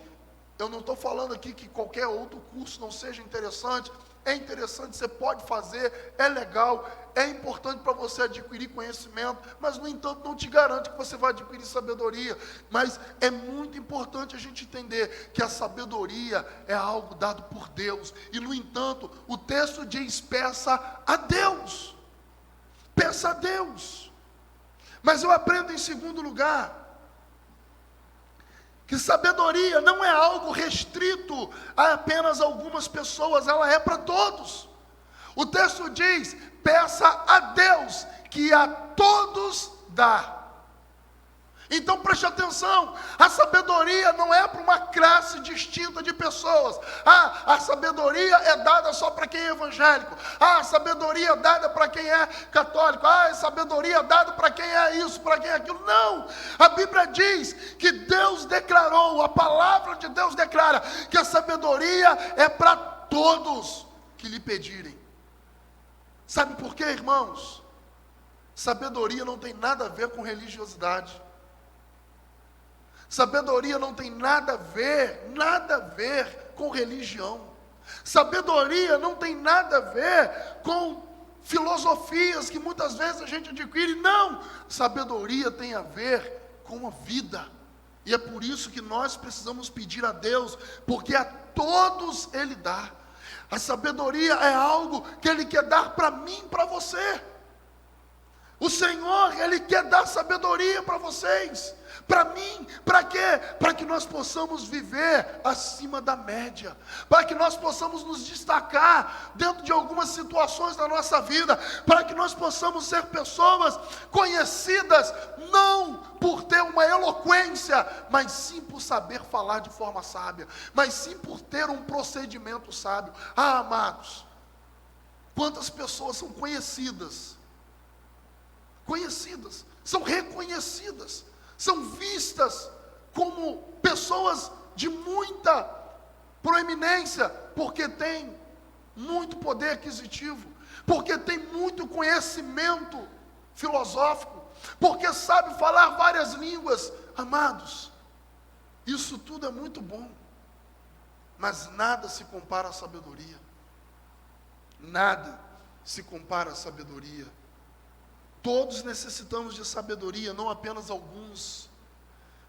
Eu não estou falando aqui que qualquer outro curso não seja interessante. É interessante, você pode fazer, é legal, é importante para você adquirir conhecimento, mas no entanto não te garante que você vai adquirir sabedoria. Mas é muito importante a gente entender que a sabedoria é algo dado por Deus. E no entanto, o texto diz: peça a Deus. Peça a Deus. Mas eu aprendo em segundo lugar que sabedoria não é algo restrito a apenas algumas pessoas, ela é para todos. O texto diz: peça a Deus, que a todos dá. Então preste atenção, a sabedoria não é para uma classe distinta de pessoas. A sabedoria é dada só para quem é evangélico. A sabedoria é dada para quem é católico. A sabedoria é dada para quem é isso, para quem é aquilo. Não, a Bíblia diz que Deus declarou, a palavra de Deus declara que a sabedoria é para todos que lhe pedirem. Sabe por quê, irmãos? Sabedoria não tem nada a ver com religiosidade. Sabedoria não tem nada a ver com religião. Sabedoria não tem nada a ver com filosofias que muitas vezes a gente adquire. Não, sabedoria tem a ver com a vida. E é por isso que nós precisamos pedir a Deus, porque a todos Ele dá. A sabedoria é algo que Ele quer dar para mim e para você. O Senhor, Ele quer dar sabedoria para vocês, para mim, para quê? Para que nós possamos viver acima da média, para que nós possamos nos destacar dentro de algumas situações da nossa vida, para que nós possamos ser pessoas conhecidas, não por ter uma eloquência, mas sim por saber falar de forma sábia, mas sim por ter um procedimento sábio. Ah, amados, quantas pessoas são conhecidas, são reconhecidas, são vistas como pessoas de muita proeminência, porque tem muito poder aquisitivo, porque tem muito conhecimento filosófico, porque sabe falar várias línguas. Amados, isso tudo é muito bom, mas nada se compara à sabedoria. Nada se compara à sabedoria. Todos necessitamos de sabedoria, não apenas alguns.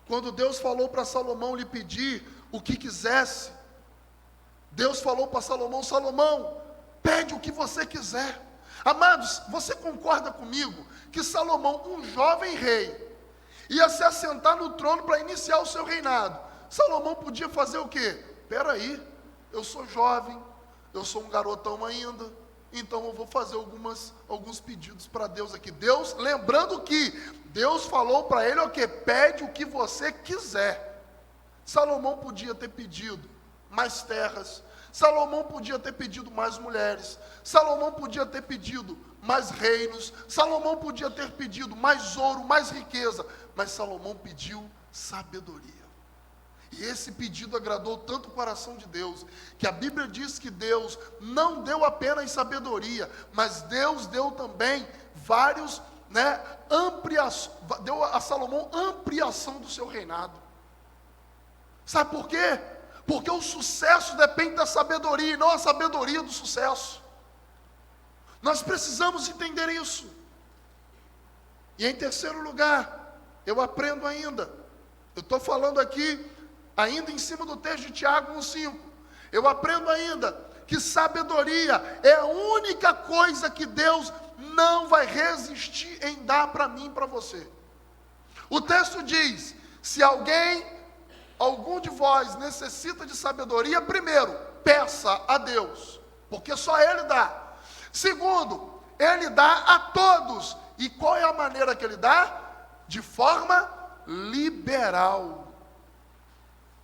Quando Deus falou para Salomão lhe pedir o que quisesse, Deus falou para Salomão: Salomão, pede o que você quiser. Amados, você concorda comigo que Salomão, um jovem rei, ia se assentar no trono para iniciar o seu reinado? Salomão podia fazer o quê? Espera aí, eu sou jovem, eu sou um garotão ainda, então eu vou fazer alguns pedidos para Deus aqui. Deus, lembrando que Deus falou para ele o quê? Pede o que você quiser. Salomão podia ter pedido mais terras, Salomão podia ter pedido mais mulheres, Salomão podia ter pedido mais reinos, Salomão podia ter pedido mais ouro, mais riqueza, mas Salomão pediu sabedoria. E esse pedido agradou tanto o coração de Deus, que a Bíblia diz que Deus não deu apenas sabedoria, mas Deus deu também vários, deu a Salomão ampliação do seu reinado. Sabe por quê? Porque o sucesso depende da sabedoria, e não a sabedoria do sucesso. Nós precisamos entender isso. E em terceiro lugar, eu aprendo ainda, eu estou falando aqui, ainda em cima do texto de Tiago 1,5, eu aprendo ainda que sabedoria é a única coisa que Deus não vai resistir em dar para mim e para você. O texto diz: se algum de vós necessita de sabedoria, primeiro, peça a Deus, porque só Ele dá. Segundo, Ele dá a todos. E qual é a maneira que Ele dá? De forma liberal.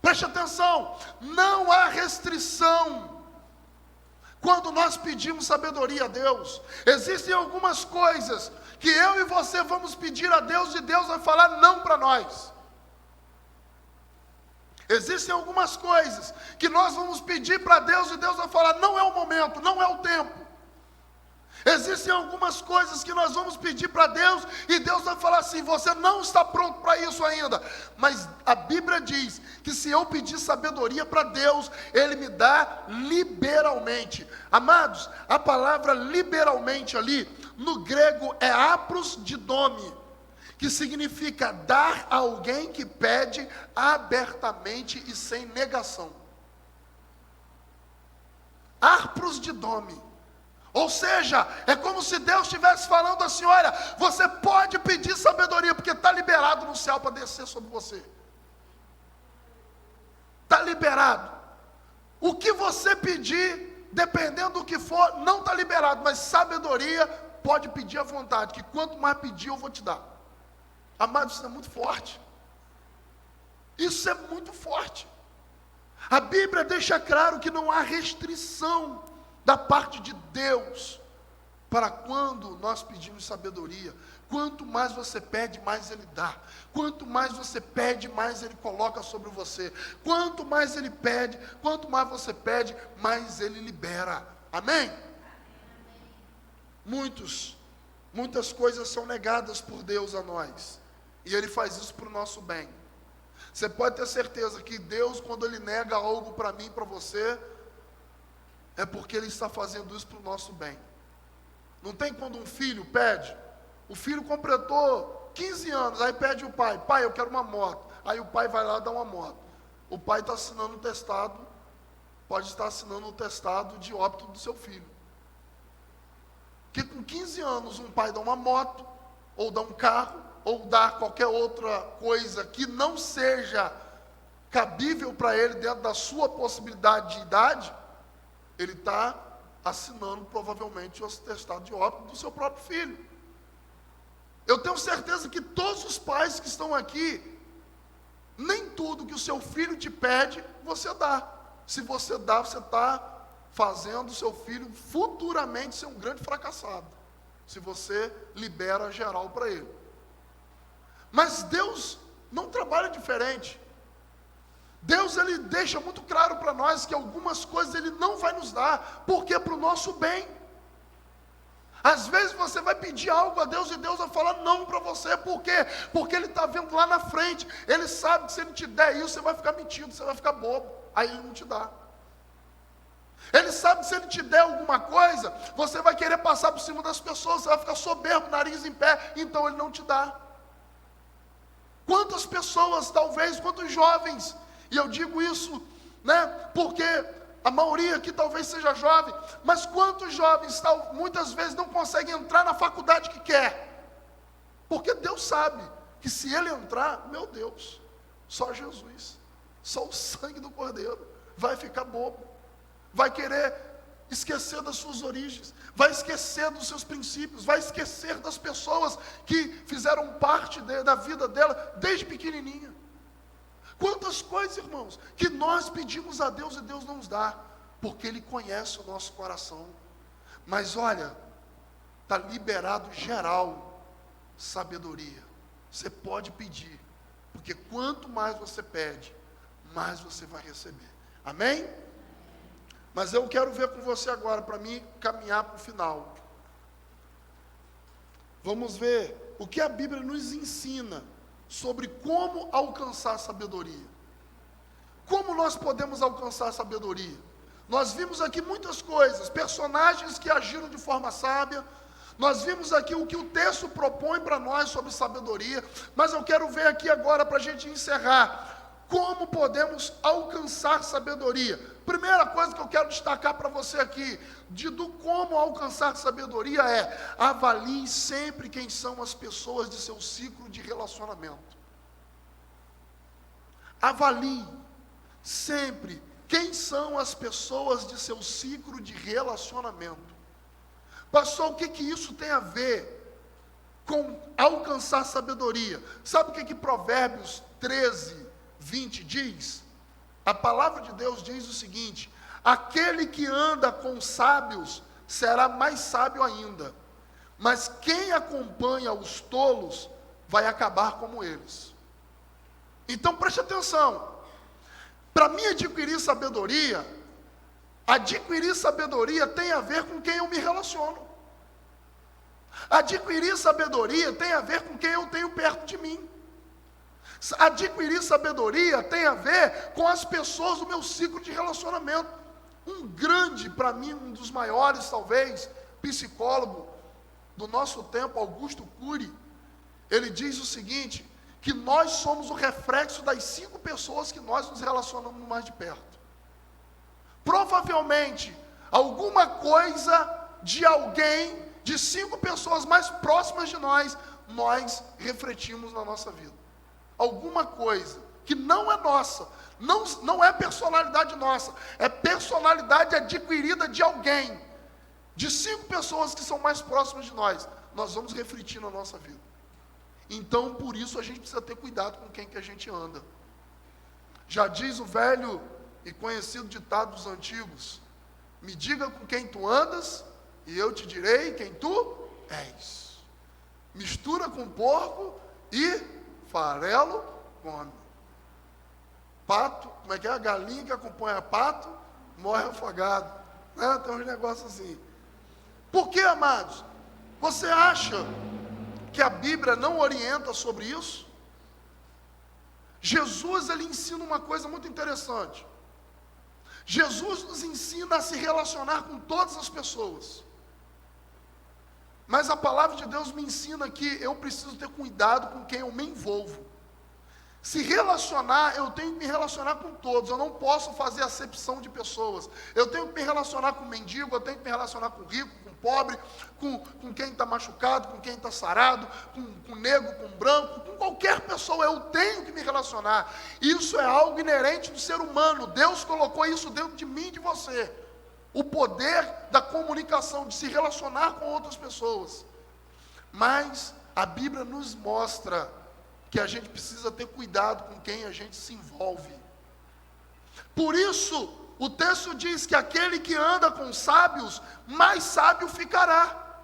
Preste atenção, não há restrição quando nós pedimos sabedoria a Deus. Existem algumas coisas que eu e você vamos pedir a Deus e Deus vai falar não para nós. Existem algumas coisas que nós vamos pedir para Deus e Deus vai falar: não é o momento, não é o tempo. Existem algumas coisas que nós vamos pedir para Deus e Deus vai falar assim: você não está pronto para isso ainda. Mas a Bíblia diz que se eu pedir sabedoria para Deus, Ele me dá liberalmente. Amados, a palavra liberalmente ali, no grego é apros didome, que significa dar a alguém que pede abertamente e sem negação. Apros didome. Ou seja, é como se Deus estivesse falando assim: olha, você pode pedir sabedoria, porque está liberado no céu para descer sobre você. liberado. O que você pedir, dependendo do que for, não está liberado. Mas sabedoria, pode pedir à vontade, que quanto mais pedir, eu vou te dar. Amado, isso é muito forte. Isso é muito forte. A Bíblia deixa claro que não há restrição da parte de Deus para quando nós pedimos sabedoria. Quanto mais você pede, mais Ele dá. Quanto mais você pede, mais Ele coloca sobre você. Quanto mais Ele pede, quanto mais você pede, mais Ele libera. Amém? Muitas coisas são negadas por Deus a nós. E Ele faz isso para o nosso bem. Você pode ter certeza que Deus, quando Ele nega algo para mim e para você, é porque Ele está fazendo isso para o nosso bem. Não tem quando um filho pede, o filho completou 15 anos, aí pede o pai, pai, eu quero uma moto. Aí o pai vai lá e dá uma moto. O pai está assinando um testado, pode estar assinando um testado de óbito do seu filho. Que com 15 anos um pai dá uma moto, ou dá um carro, ou dá qualquer outra coisa que não seja cabível para ele dentro da sua possibilidade de idade, ele está assinando provavelmente o atestado de óbito do seu próprio filho. Eu tenho certeza que todos os pais que estão aqui, nem tudo que o seu filho te pede, você dá. Se você dá, você está fazendo o seu filho futuramente ser um grande fracassado, se você libera geral para ele. Mas Deus não trabalha diferente. Deus, Ele deixa muito claro para nós que algumas coisas Ele não vai nos dar, porque é para o nosso bem. Às vezes você vai pedir algo a Deus e Deus vai falar não para você. Por quê? Porque Ele está vendo lá na frente. Ele sabe que se Ele te der isso, você vai ficar metido, você vai ficar bobo. Aí Ele não te dá. Ele sabe que se Ele te der alguma coisa, você vai querer passar por cima das pessoas, você vai ficar soberbo, nariz em pé, então Ele não te dá. Quantas pessoas, talvez, quantos jovens, e eu digo isso, né, porque a maioria aqui talvez seja jovem, mas quantos jovens muitas vezes não conseguem entrar na faculdade que quer, porque Deus sabe que se ele entrar, meu Deus, só Jesus, só o sangue do Cordeiro, vai ficar bobo, vai querer esquecer das suas origens, vai esquecer dos seus princípios, vai esquecer das pessoas que fizeram parte da vida dela desde pequenininha. Quantas coisas, irmãos, que nós pedimos a Deus e Deus não nos dá, porque Ele conhece o nosso coração. Mas olha, está liberado geral sabedoria. Você pode pedir, porque quanto mais você pede, mais você vai receber. Amém? Mas eu quero ver com você agora, para mim caminhar para o final. Vamos ver o que a Bíblia nos ensina sobre como alcançar sabedoria. Como nós podemos alcançar sabedoria? Nós vimos aqui muitas coisas, personagens que agiram de forma sábia. Nós vimos aqui o que o texto propõe para nós sobre sabedoria. Mas eu quero ver aqui agora, para a gente encerrar, como podemos alcançar sabedoria. Primeira coisa que eu quero destacar para você aqui, do como alcançar sabedoria é: avalie sempre quem são as pessoas de seu ciclo de relacionamento. Avalie sempre quem são as pessoas de seu ciclo de relacionamento. Pastor, o que isso tem a ver com alcançar sabedoria? Sabe o que Provérbios 13, 20 diz? A palavra de Deus diz o seguinte: aquele que anda com sábios será mais sábio ainda, mas quem acompanha os tolos vai acabar como eles. Então preste atenção, para mim adquirir sabedoria tem a ver com quem eu me relaciono. Adquirir sabedoria tem a ver com quem eu tenho perto de mim. Adquirir sabedoria tem a ver com as pessoas do meu ciclo de relacionamento. Para mim, um dos maiores, talvez, psicólogo do nosso tempo, Augusto Cury, ele diz o seguinte, que nós somos o reflexo das 5 pessoas que nós nos relacionamos mais de perto. Provavelmente, alguma coisa de alguém, de 5 pessoas mais próximas de nós refletimos na nossa vida. Alguma coisa que não é nossa, não é personalidade nossa, é personalidade adquirida de alguém, de 5 pessoas que são mais próximas de nós vamos refletir na nossa vida. Então, por isso, a gente precisa ter cuidado com quem que a gente anda. Já diz o velho e conhecido ditado dos antigos: me diga com quem tu andas, e eu te direi quem tu és. Mistura com porco e farelo come. Pato, como é que é? A galinha que acompanha pato morre afogado. Né? Tem uns negócios assim. Por que, amados? Você acha que a Bíblia não orienta sobre isso? Jesus, ele ensina uma coisa muito interessante. Jesus nos ensina a se relacionar com todas as pessoas. Mas a palavra de Deus me ensina que eu preciso ter cuidado com quem eu me envolvo. Se relacionar, eu tenho que me relacionar com todos. Eu não posso fazer acepção de pessoas. Eu tenho que me relacionar com o mendigo, eu tenho que me relacionar com o rico, com o pobre, com quem está machucado, com quem está sarado, com o negro, com o branco, com qualquer pessoa. Eu tenho que me relacionar. Isso é algo inerente do ser humano. Deus colocou isso dentro de mim e de você. O poder da comunicação, de se relacionar com outras pessoas. Mas a Bíblia nos mostra que a gente precisa ter cuidado com quem a gente se envolve. Por isso, o texto diz que aquele que anda com sábios, mais sábio ficará.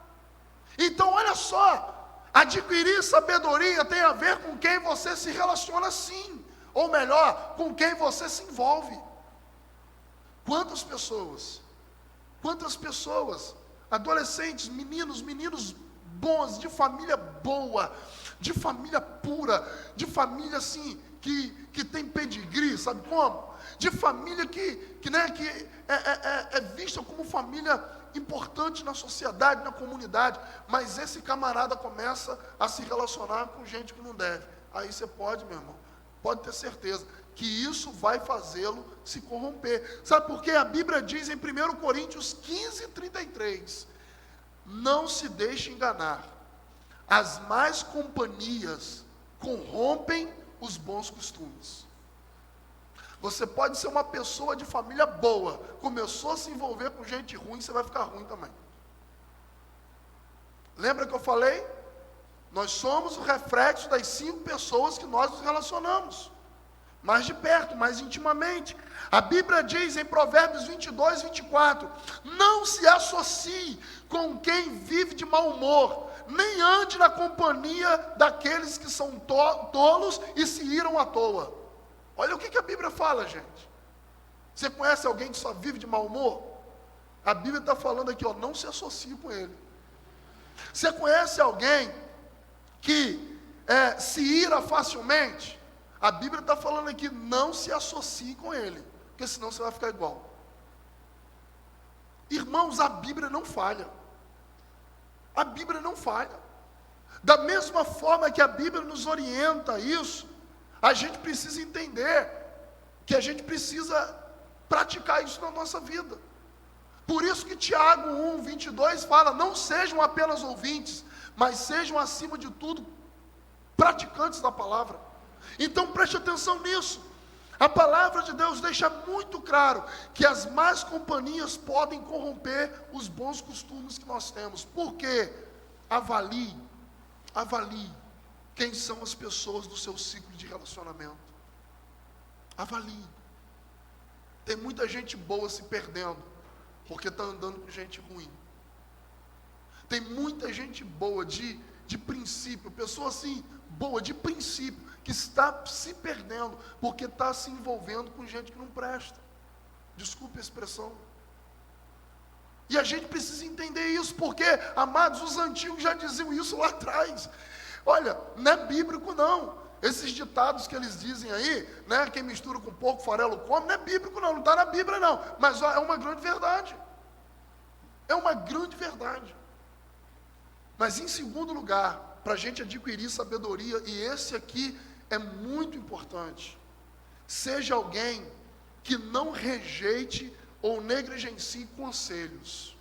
Então, olha só, adquirir sabedoria tem a ver com quem você se relaciona sim, ou melhor, com quem você se envolve. Quantas pessoas, adolescentes, meninos bons, de família boa, de família pura, de família assim, que tem pedigree, sabe como? De família que é vista como família importante na sociedade, na comunidade, mas esse camarada começa a se relacionar com gente que não deve. Aí você pode, meu irmão, pode ter certeza que isso vai fazê-lo se corromper. Sabe por quê? A Bíblia diz em 1 Coríntios 15:33, não se deixe enganar, as más companhias corrompem os bons costumes. Você pode ser uma pessoa de família boa, começou a se envolver com gente ruim, você vai ficar ruim também. Lembra que eu falei? Nós somos o reflexo das 5 pessoas que nós nos relacionamos, mais de perto, mais intimamente. A Bíblia diz em Provérbios 22:24, não se associe com quem vive de mau humor, nem ande na companhia daqueles que são tolos e se iram à toa. Olha o que a Bíblia fala, gente. Você conhece alguém que só vive de mau humor? A Bíblia está falando aqui, ó, não se associe com ele. Você conhece alguém que se ira facilmente? A Bíblia está falando aqui, não se associe com ele, porque senão você vai ficar igual. Irmãos, a Bíblia não falha. A Bíblia não falha. Da mesma forma que a Bíblia nos orienta a isso, a gente precisa entender que a gente precisa praticar isso na nossa vida. Por isso que Tiago 1:22 fala, não sejam apenas ouvintes, mas sejam acima de tudo praticantes da palavra. Então preste atenção nisso. A palavra de Deus deixa muito claro que as más companhias podem corromper os bons costumes que nós temos. Por quê? Avalie quem são as pessoas do seu ciclo de relacionamento. Avalie. Tem muita gente boa se perdendo, porque está andando com gente ruim. Tem muita gente boa de princípio, pessoa assim, boa de princípio, que está se perdendo, porque está se envolvendo com gente que não presta. Desculpe a expressão. E a gente precisa entender isso, porque, amados, os antigos já diziam isso lá atrás. Olha, não é bíblico não. Esses ditados que eles dizem aí, né, quem mistura com porco, farelo come, não é bíblico não está na Bíblia não. Mas ó, é uma grande verdade. É uma grande verdade. Mas em segundo lugar, para a gente adquirir sabedoria, e esse aqui é muito importante, seja alguém que não rejeite ou negligencie conselhos.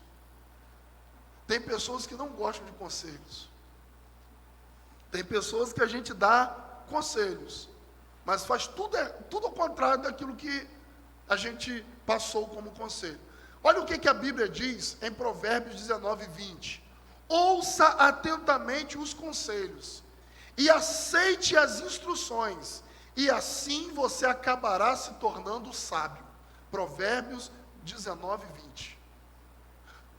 Tem pessoas que não gostam de conselhos. Tem pessoas que a gente dá conselhos, mas faz tudo ao contrário daquilo que a gente passou como conselho. Olha o que a Bíblia diz em Provérbios 19:20. Ouça atentamente os conselhos e aceite as instruções, e assim você acabará se tornando sábio. Provérbios 19:20.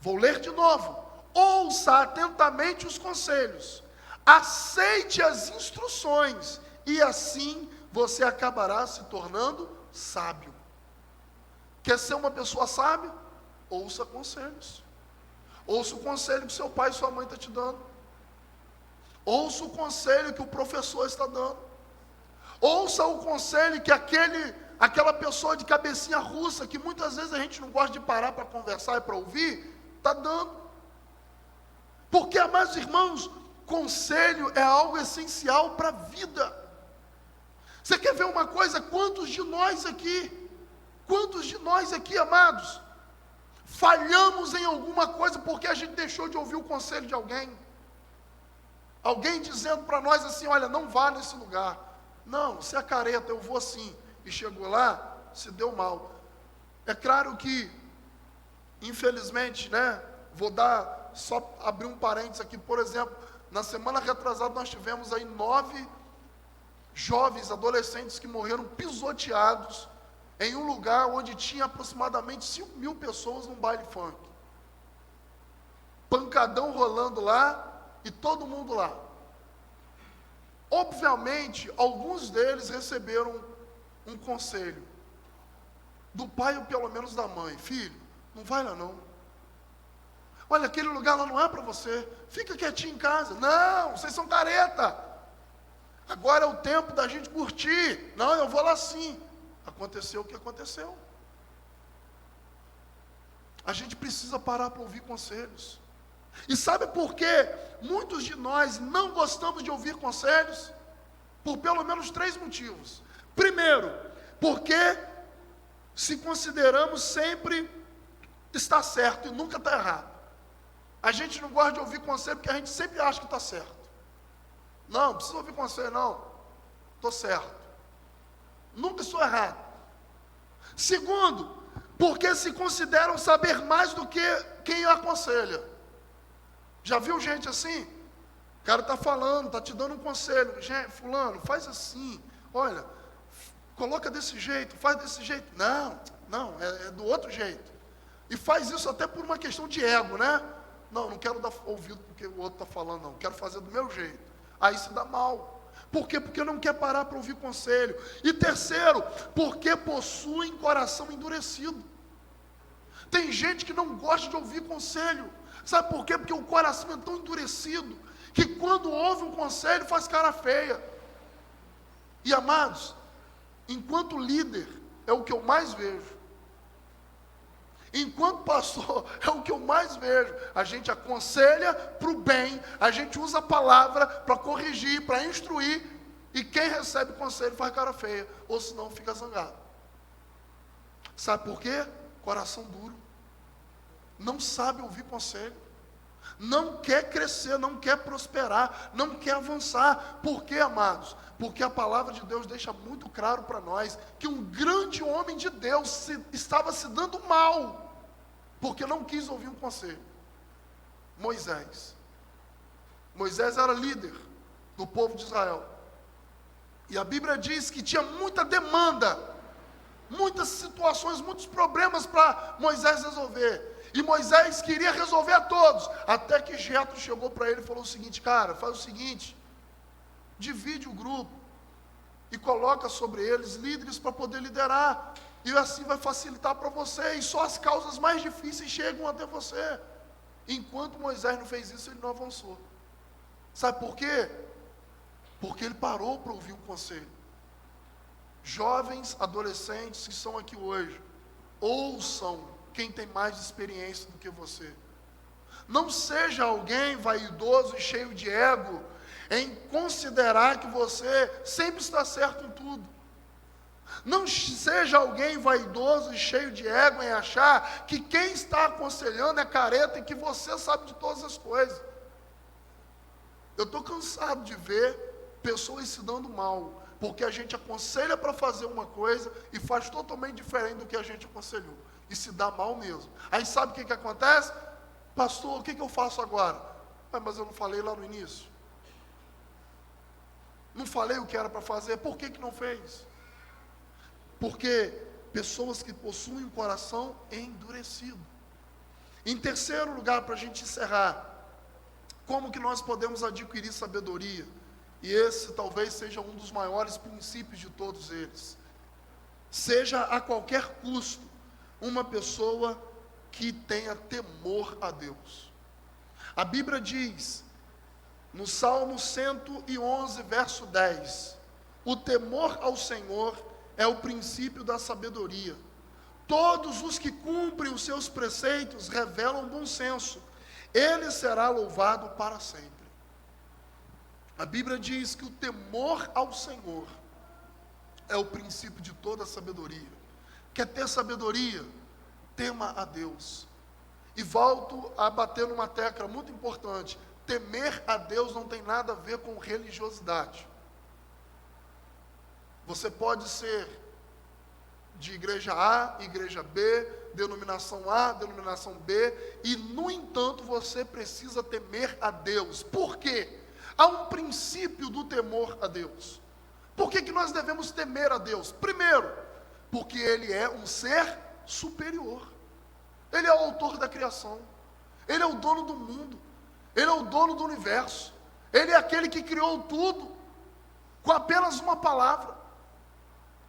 Vou ler de novo. Ouça atentamente os conselhos, aceite as instruções, e assim você acabará se tornando sábio. Quer ser uma pessoa sábia? Ouça conselhos. Ouça o conselho que seu pai e sua mãe estão te dando. Ouça o conselho que o professor está dando. Ouça o conselho que aquela pessoa de cabecinha russa, que muitas vezes a gente não gosta de parar para conversar e para ouvir, está dando. Porque, amados irmãos, conselho é algo essencial para a vida. Você quer ver uma coisa? Quantos de nós aqui, amados, falhamos em alguma coisa porque a gente deixou de ouvir o conselho de alguém? Alguém dizendo para nós assim: olha, não vá nesse lugar. Não, você é careta, eu vou sim. E chegou lá, se deu mal. É claro que, infelizmente, só abrir um parênteses aqui, por exemplo, na semana retrasada nós tivemos aí 9 jovens, adolescentes que morreram pisoteados em um lugar onde tinha aproximadamente 5.000 pessoas num baile funk. Pancadão rolando lá e todo mundo lá. Obviamente, alguns deles receberam um conselho do pai ou pelo menos da mãe: filho, não vai lá não. Olha, aquele lugar lá não é para você, fica quietinho em casa. Não, vocês são careta. Agora é o tempo da gente curtir. Não, eu vou lá sim. Aconteceu o que aconteceu. A gente precisa parar para ouvir conselhos. E sabe por que muitos de nós não gostamos de ouvir conselhos? Por pelo menos 3 motivos. Primeiro, porque se consideramos sempre estar certo e nunca está errado. A gente não gosta de ouvir conselho porque a gente sempre acha que está certo. Não precisa ouvir conselho não, estou certo. Nunca estou errado. Segundo, porque se consideram saber mais do que quem aconselha. Já viu gente assim? O cara está falando, está te dando um conselho. Gente, fulano, faz assim. Olha, coloca desse jeito, faz desse jeito. Não, é do outro jeito. E faz isso até por uma questão de ego, né? Não quero dar ouvido porque o outro está falando, não. Quero fazer do meu jeito. Aí se dá mal. Por quê? Porque não quer parar para ouvir conselho. E terceiro, porque possuem coração endurecido. Tem gente que não gosta de ouvir conselho. Sabe por quê? Porque o coração é tão endurecido que quando ouve um conselho faz cara feia. E amados, enquanto líder, é o que eu mais vejo. Enquanto pastor, é o que eu mais vejo. A gente aconselha para o bem, a gente usa a palavra para corrigir, para instruir, e quem recebe conselho faz cara feia, ou senão fica zangado. Sabe por quê? Coração duro. Não sabe ouvir conselho. Não quer crescer, não quer prosperar, não quer avançar. Por quê, amados? Porque a palavra de Deus deixa muito claro para nós que um grande homem de Deus estava se dando mal, porque não quis ouvir um conselho. Moisés. Moisés era líder do povo de Israel. E a Bíblia diz que tinha muita demanda, muitas situações, muitos problemas para Moisés resolver. E Moisés queria resolver a todos, até que Jetro chegou para ele e falou o seguinte: cara, faz o seguinte, divide o grupo e coloca sobre eles líderes para poder liderar, e assim vai facilitar para você, e só as causas mais difíceis chegam até você. Enquanto Moisés não fez isso, ele não avançou. Sabe por quê? Porque ele parou para ouvir o conselho. Jovens, adolescentes que estão aqui hoje, ouçam quem tem mais experiência do que você. Não seja alguém vaidoso e cheio de ego em considerar que você sempre está certo em tudo. Não seja alguém vaidoso e cheio de ego em achar que quem está aconselhando é careta e que você sabe de todas as coisas. Eu estou cansado de ver pessoas se dando mal, Porque a gente aconselha para fazer uma coisa e faz totalmente diferente do que a gente aconselhou. E se dá mal mesmo. Aí sabe o que acontece? Pastor, o que eu faço agora? Mas eu não falei lá no início. Não falei o que era para fazer. Por que não fez? Porque pessoas que possuem um coração endurecido. Em terceiro lugar, para a gente encerrar, como que nós podemos adquirir sabedoria? E esse talvez seja um dos maiores princípios de todos eles. Seja a qualquer custo uma pessoa que tenha temor a Deus. A Bíblia diz, no Salmo 111, verso 10, o temor ao Senhor é o princípio da sabedoria. Todos os que cumprem os seus preceitos revelam bom senso. Ele será louvado para sempre. A Bíblia diz que o temor ao Senhor é o princípio de toda a sabedoria. Quer ter sabedoria? Tema a Deus. E volto a bater numa tecla muito importante. Temer a Deus não tem nada a ver com religiosidade. Você pode ser de igreja A, igreja B, denominação A, denominação B, e no entanto você precisa temer a Deus. Por quê? Há um princípio do temor a Deus. Por que nós devemos temer a Deus? Primeiro, porque Ele é um ser superior. Ele é o autor da criação. Ele é o dono do mundo. Ele é o dono do universo. Ele é aquele que criou tudo com apenas uma palavra.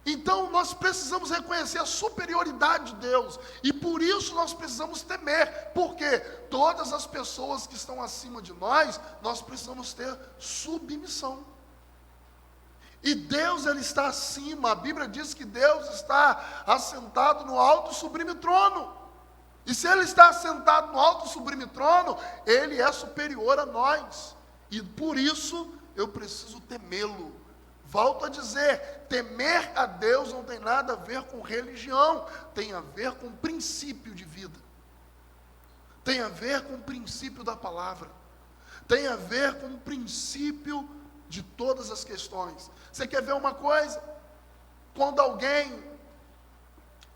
Então nós precisamos reconhecer a superioridade de Deus, e por isso nós precisamos temer, porque todas as pessoas que estão acima de nós precisamos ter submissão. E Deus, Ele está acima. A Bíblia diz que Deus está assentado no alto e sublime trono. E se Ele está assentado no alto e sublime trono, Ele é superior a nós. E por isso eu preciso temê-lo. Volto a dizer, temer a Deus não tem nada a ver com religião, tem a ver com princípio de vida, tem a ver com o princípio da palavra, tem a ver com o princípio de todas as questões. Você quer ver uma coisa? Quando alguém,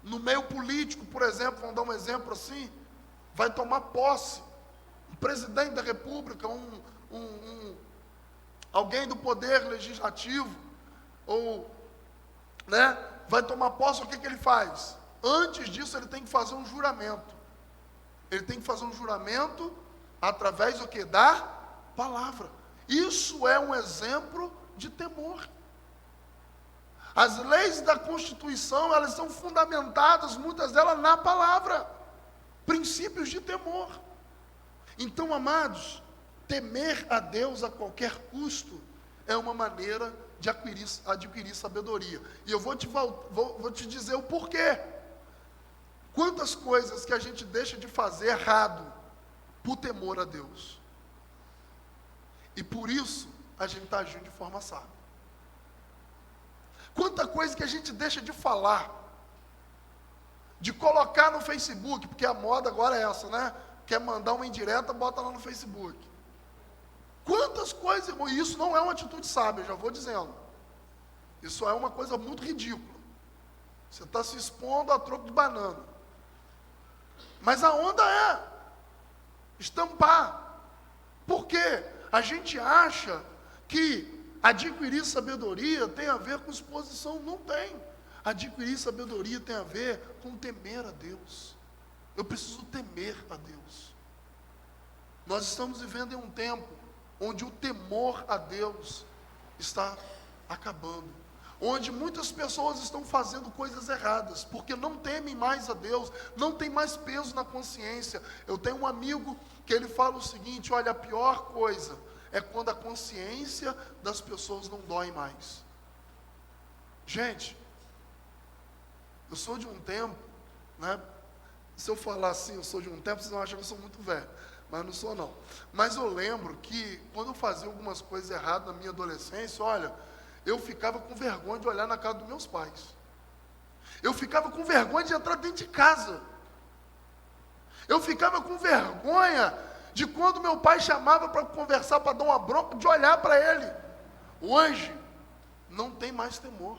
no meio político, por exemplo, vamos dar um exemplo assim, vai tomar posse, um presidente da república, alguém do poder legislativo, ou, vai tomar posse, o que ele faz? Antes disso, ele tem que fazer um juramento. Ele tem que fazer um juramento através do que? Da palavra. Isso é um exemplo de temor. As leis da Constituição, elas são fundamentadas, muitas delas, na palavra. Princípios de temor. Então, amados, temer a Deus a qualquer custo é uma maneira de adquirir sabedoria. E eu vou te dizer o porquê. Quantas coisas que a gente deixa de fazer errado por temor a Deus. E por isso a gente está agindo de forma sábia. Quanta coisa que a gente deixa de falar, de colocar no Facebook, porque a moda agora é essa, né? Quer mandar uma indireta, bota lá no Facebook. Quantas coisas, irmão, e isso não é uma atitude sábia, eu já vou dizendo. Isso é uma coisa muito ridícula. Você está se expondo a troco de banana. Mas a onda é estampar. Por quê? A gente acha que adquirir sabedoria tem a ver com exposição. Não tem. Adquirir sabedoria tem a ver com temer a Deus. Eu preciso temer a Deus. Nós estamos vivendo em um tempo onde o temor a Deus está acabando, onde muitas pessoas estão fazendo coisas erradas, porque não temem mais a Deus, não tem mais peso na consciência. Eu tenho um amigo que ele fala o seguinte: olha, a pior coisa é quando a consciência das pessoas não dói mais. Gente, eu sou de um tempo, se eu falar assim, eu sou de um tempo, vocês vão achar que eu sou muito velho. Mas não sou não. Mas eu lembro que quando eu fazia algumas coisas erradas na minha adolescência, olha, eu ficava com vergonha de olhar na cara dos meus pais. Eu ficava com vergonha de entrar dentro de casa. Eu ficava com vergonha de quando meu pai chamava para conversar, para dar uma bronca, de olhar para ele. Hoje, não tem mais temor.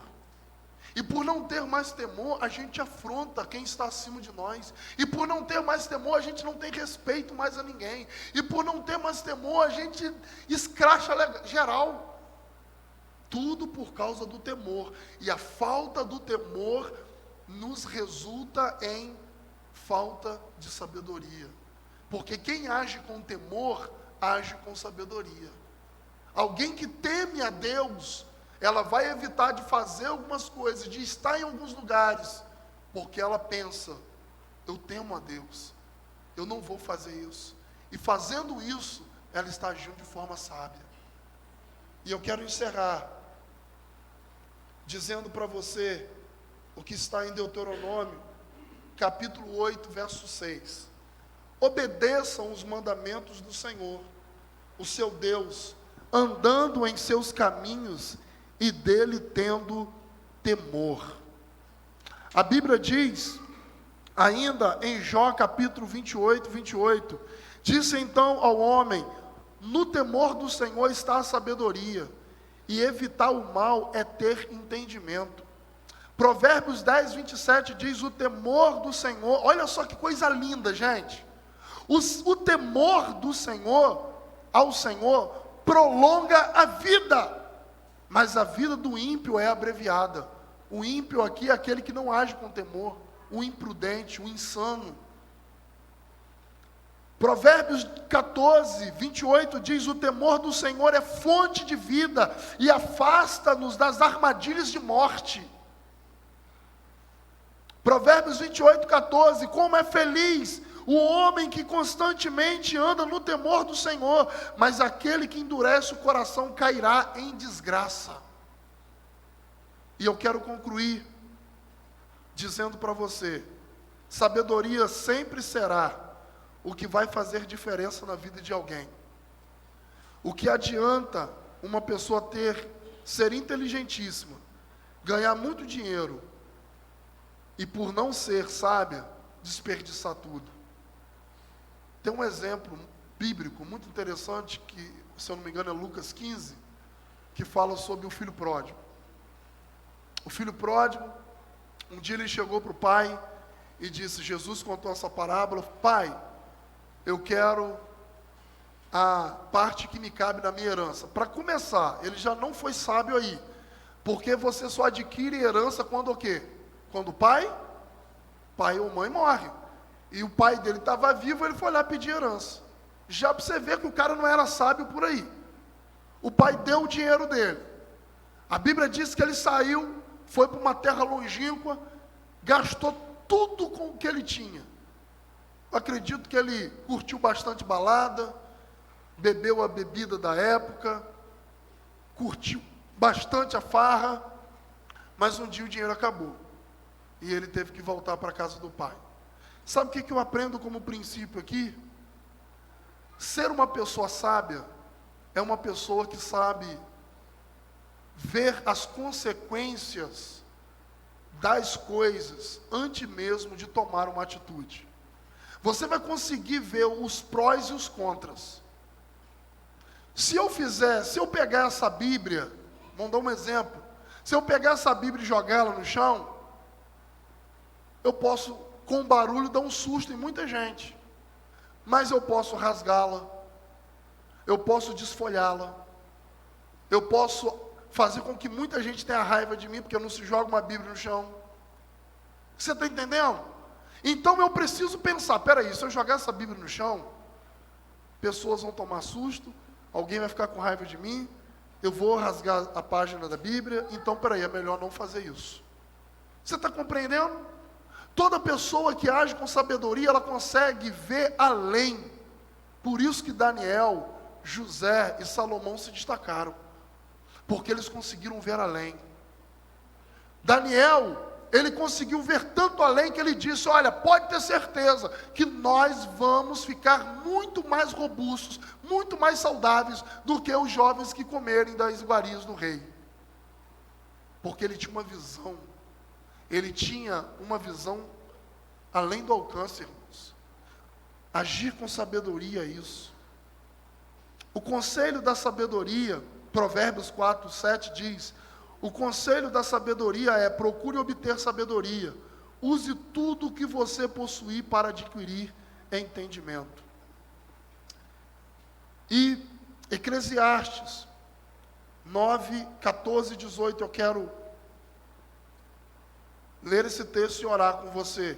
E por não ter mais temor, a gente afronta quem está acima de nós. E por não ter mais temor, a gente não tem respeito mais a ninguém. E por não ter mais temor, a gente escracha geral. Tudo por causa do temor. E a falta do temor nos resulta em falta de sabedoria. Porque quem age com temor, age com sabedoria. Alguém que teme a Deus, ela vai evitar de fazer algumas coisas, de estar em alguns lugares, porque ela pensa, eu temo a Deus, eu não vou fazer isso. E fazendo isso, ela está agindo de forma sábia. E eu quero encerrar, dizendo para você, o que está em Deuteronômio, capítulo 8, verso 6. Obedeçam os mandamentos do Senhor, o seu Deus, andando em seus caminhos e dele tendo temor. A Bíblia diz, ainda em Jó capítulo 28, disse então ao homem, no temor do Senhor está a sabedoria, e evitar o mal é ter entendimento. Provérbios 10, 27 diz, o temor do Senhor, olha só que coisa linda, gente, o temor do Senhor, ao Senhor, prolonga a vida, mas a vida do ímpio é abreviada. O ímpio aqui é aquele que não age com temor, o imprudente, o insano. Provérbios 14, 28 diz, o temor do Senhor é fonte de vida, e afasta-nos das armadilhas de morte. Provérbios 28, 14, como é feliz o homem que constantemente anda no temor do Senhor, mas aquele que endurece o coração cairá em desgraça. E eu quero concluir dizendo para você, sabedoria sempre será o que vai fazer diferença na vida de alguém. O que adianta uma pessoa ser inteligentíssima, ganhar muito dinheiro, e por não ser sábia, desperdiçar tudo. Tem um exemplo bíblico muito interessante, que, se eu não me engano, é Lucas 15, que fala sobre o filho pródigo. O filho pródigo, um dia ele chegou para o pai e disse, Jesus contou essa parábola, pai, eu quero a parte que me cabe na minha herança. Para começar, ele já não foi sábio aí, porque você só adquire herança quando o quê? Quando o pai ou mãe morre. E o pai dele estava vivo, ele foi lá pedir herança. Já para você ver que o cara não era sábio por aí. O pai deu o dinheiro dele. A Bíblia diz que ele saiu, foi para uma terra longínqua, gastou tudo com o que ele tinha. Eu acredito que ele curtiu bastante balada, bebeu a bebida da época, curtiu bastante a farra, mas um dia o dinheiro acabou. E ele teve que voltar para a casa do pai. Sabe o que eu aprendo como princípio aqui? Ser uma pessoa sábia é uma pessoa que sabe ver as consequências das coisas antes mesmo de tomar uma atitude. Você vai conseguir ver os prós e os contras. Se eu pegar essa Bíblia, vamos dar um exemplo, se eu pegar essa Bíblia e jogá-la no chão, eu posso, com barulho, dar um susto em muita gente. Mas eu posso rasgá-la, eu posso desfolhá-la, eu posso fazer com que muita gente tenha raiva de mim, porque não se joga uma Bíblia no chão. Você está entendendo? Então eu preciso pensar, peraí, se eu jogar essa Bíblia no chão, pessoas vão tomar susto, alguém vai ficar com raiva de mim, eu vou rasgar a página da Bíblia, então peraí, é melhor não fazer isso. Você está compreendendo? Toda pessoa que age com sabedoria, ela consegue ver além. Por isso que Daniel, José e Salomão se destacaram. Porque eles conseguiram ver além. Daniel, ele conseguiu ver tanto além que ele disse, olha, pode ter certeza que nós vamos ficar muito mais robustos, muito mais saudáveis do que os jovens que comerem das iguarias do rei. Porque ele tinha uma visão. Ele tinha uma visão além do alcance, irmãos. Agir com sabedoria é isso. O conselho da sabedoria, Provérbios 4, 7 diz, O conselho da sabedoria é: procure obter sabedoria. Use tudo o que você possuir para adquirir entendimento. E Eclesiastes 9, 14 e 18, eu quero ler esse texto e orar com você.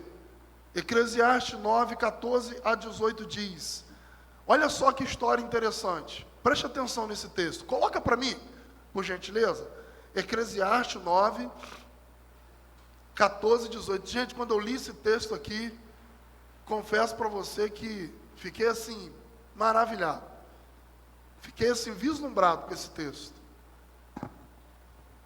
Eclesiastes 9, 14 a 18 diz: olha só que história interessante. Preste atenção nesse texto. Coloca para mim, por gentileza. Eclesiastes 9, 14 e 18. Gente, quando eu li esse texto aqui, confesso para você que fiquei assim, maravilhado. Fiquei assim, vislumbrado com esse texto.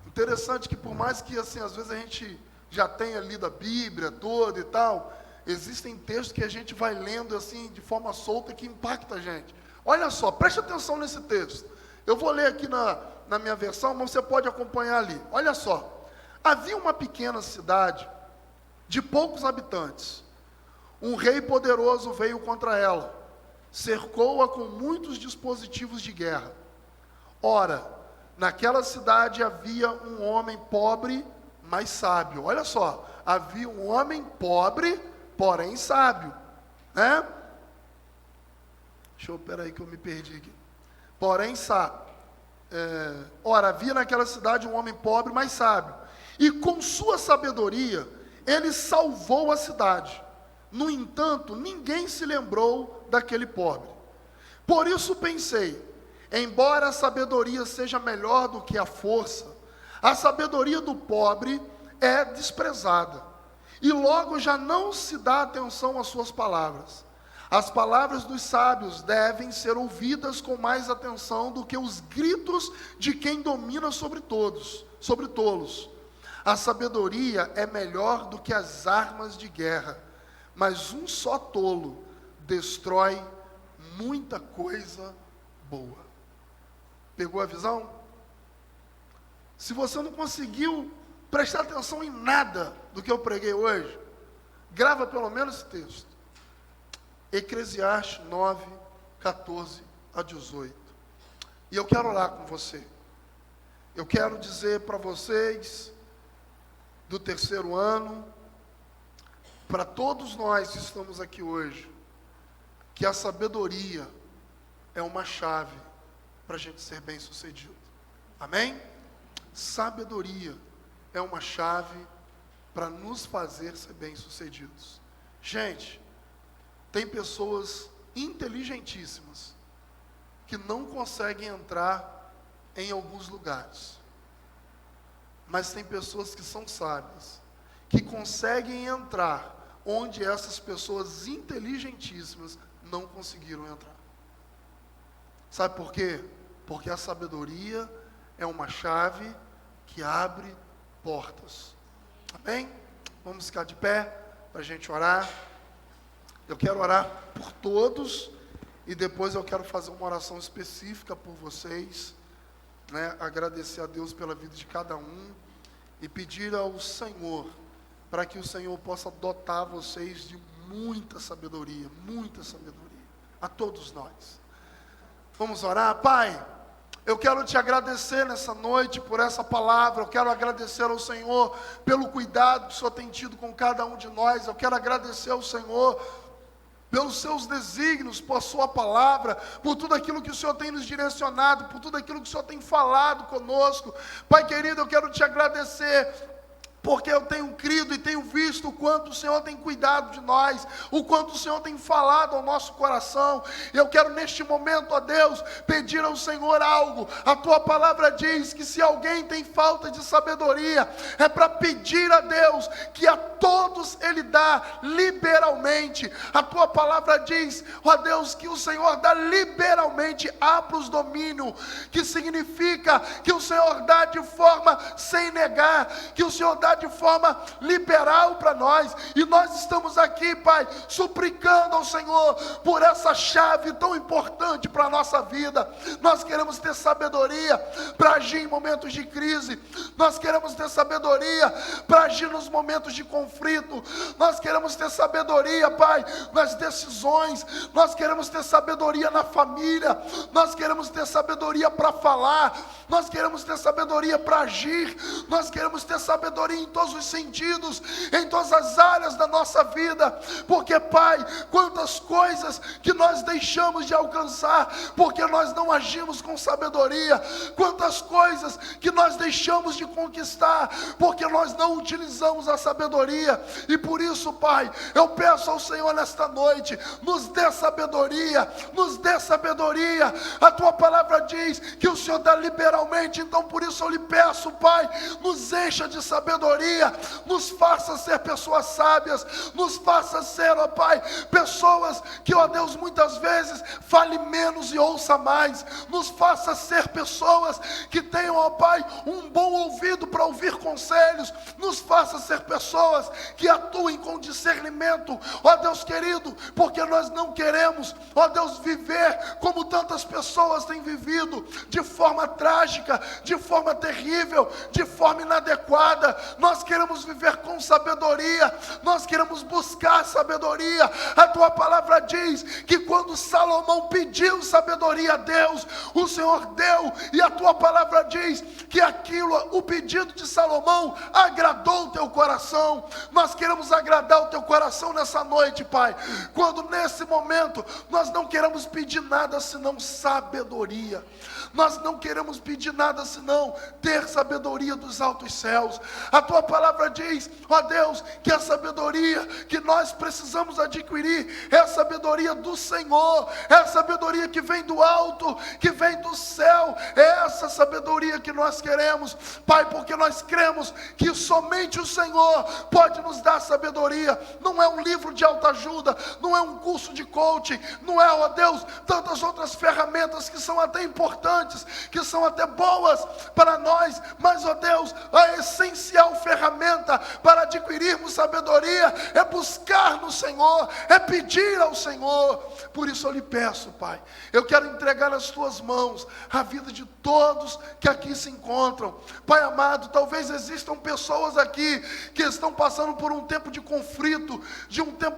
Interessante que por mais que assim, às vezes a gente já tenha lido a Bíblia toda e tal, existem textos que a gente vai lendo assim, de forma solta, que impacta a gente. Olha só, preste atenção nesse texto. Eu vou ler aqui na minha versão, mas você pode acompanhar ali. Olha só. Havia uma pequena cidade, de poucos habitantes. Um rei poderoso veio contra ela, cercou-a com muitos dispositivos de guerra. Ora, naquela cidade havia um homem pobre, mas sábio. Olha só, havia um homem pobre, porém sábio, né? Peraí que eu me perdi aqui. Porém sábio. Ora, havia naquela cidade um homem pobre, mas sábio. E com sua sabedoria, ele salvou a cidade. No entanto, ninguém se lembrou daquele pobre. Por isso pensei, embora a sabedoria seja melhor do que a força, a sabedoria do pobre é desprezada. E logo já não se dá atenção às suas palavras. As palavras dos sábios devem ser ouvidas com mais atenção do que os gritos de quem domina sobre todos, sobre tolos. A sabedoria é melhor do que as armas de guerra, mas um só tolo destrói muita coisa boa. Pegou a visão? Se você não conseguiu prestar atenção em nada do que eu preguei hoje, grava pelo menos esse texto. Eclesiastes 9, 14 a 18. E eu quero orar com você. Eu quero dizer para vocês, do terceiro ano, para todos nós que estamos aqui hoje, que a sabedoria é uma chave para a gente ser bem sucedido. Amém? Sabedoria é uma chave para nos fazer ser bem sucedidos. Gente, tem pessoas inteligentíssimas que não conseguem entrar em alguns lugares. Mas tem pessoas que são sábias, que conseguem entrar onde essas pessoas inteligentíssimas não conseguiram entrar. Sabe por quê? Porque a sabedoria é uma chave que abre portas. Amém? Vamos ficar de pé para a gente orar. Eu quero orar por todos e depois eu quero fazer uma oração específica por vocês, né? Agradecer a Deus pela vida de cada um e pedir ao Senhor para que o Senhor possa dotar vocês de muita sabedoria, a todos nós. Vamos orar? Pai, eu quero te agradecer nessa noite por essa palavra. Eu quero agradecer ao Senhor pelo cuidado que o Senhor tem tido com cada um de nós. Eu quero agradecer ao Senhor pelos seus desígnios, por sua palavra, por tudo aquilo que o Senhor tem nos direcionado, por tudo aquilo que o Senhor tem falado conosco. Pai querido, eu quero te agradecer, porque eu tenho crido e tenho visto o quanto o Senhor tem cuidado de nós, o quanto o Senhor tem falado ao nosso coração. E eu quero neste momento, ó Deus, pedir ao Senhor algo. A tua palavra diz que se alguém tem falta de sabedoria, é para pedir a Deus que a todos Ele dá liberalmente. A tua palavra diz, ó Deus, que o Senhor dá liberalmente, abre os domínios, que significa que o Senhor dá de forma sem negar, que o Senhor dá dá de forma liberal para nós. E nós estamos aqui, Pai, suplicando ao Senhor por essa chave tão importante para a nossa vida. Nós queremos ter sabedoria para agir em momentos de crise. Nós queremos ter sabedoria para agir nos momentos de conflito. Nós queremos ter sabedoria, Pai, nas decisões. Nós queremos ter sabedoria na família. Nós queremos ter sabedoria para falar. Nós queremos ter sabedoria para agir. Nós queremos ter sabedoria em todos os sentidos, em todas as áreas da nossa vida. Porque, Pai, quantas coisas que nós deixamos de alcançar porque nós não agimos com sabedoria. Quantas coisas que nós deixamos de conquistar porque nós não utilizamos a sabedoria. E por isso, Pai, eu peço ao Senhor nesta noite, nos dê sabedoria, nos dê sabedoria. A tua palavra diz que o Senhor dá liberalmente, então por isso eu lhe peço, Pai, nos encha de sabedoria, nos faça ser pessoas sábias, nos faça ser, ó Pai, pessoas que, ó Deus, muitas vezes fale menos e ouça mais. Nos faça ser pessoas que tenham, ó Pai, um bom ouvido para ouvir conselhos. Nos faça ser pessoas que atuem com discernimento, ó Deus querido, porque nós não queremos, ó Deus, viver como tantas pessoas têm vivido, de forma trágica, de forma terrível, de forma inadequada. Nós queremos viver com sabedoria, nós queremos buscar sabedoria. A tua palavra diz que quando Salomão pediu sabedoria a Deus, o Senhor deu, e a tua palavra diz que aquilo, o pedido de Salomão, agradou o teu coração. Nós queremos agradar o teu coração nessa noite, Pai, quando nesse momento nós não queremos pedir nada senão sabedoria. Nós não queremos pedir nada senão ter sabedoria dos altos céus. A tua palavra diz, ó Deus, que a sabedoria que nós precisamos adquirir é a sabedoria do Senhor, é a sabedoria que vem do alto, que vem do céu. É essa sabedoria que nós queremos, Pai, porque nós cremos que somente o Senhor pode nos dar sabedoria. Não é um livro de autoajuda, não é um curso de coaching, não é, ó Deus, tantas outras ferramentas que são até importantes, que são até boas para nós, mas, ó Deus, a essencial ferramenta para adquirirmos sabedoria é buscar no Senhor, é pedir ao Senhor. Por isso eu lhe peço, Pai, eu quero entregar nas tuas mãos a vida de todos que aqui se encontram. Pai amado, talvez existam pessoas aqui que estão passando por um tempo de conflito,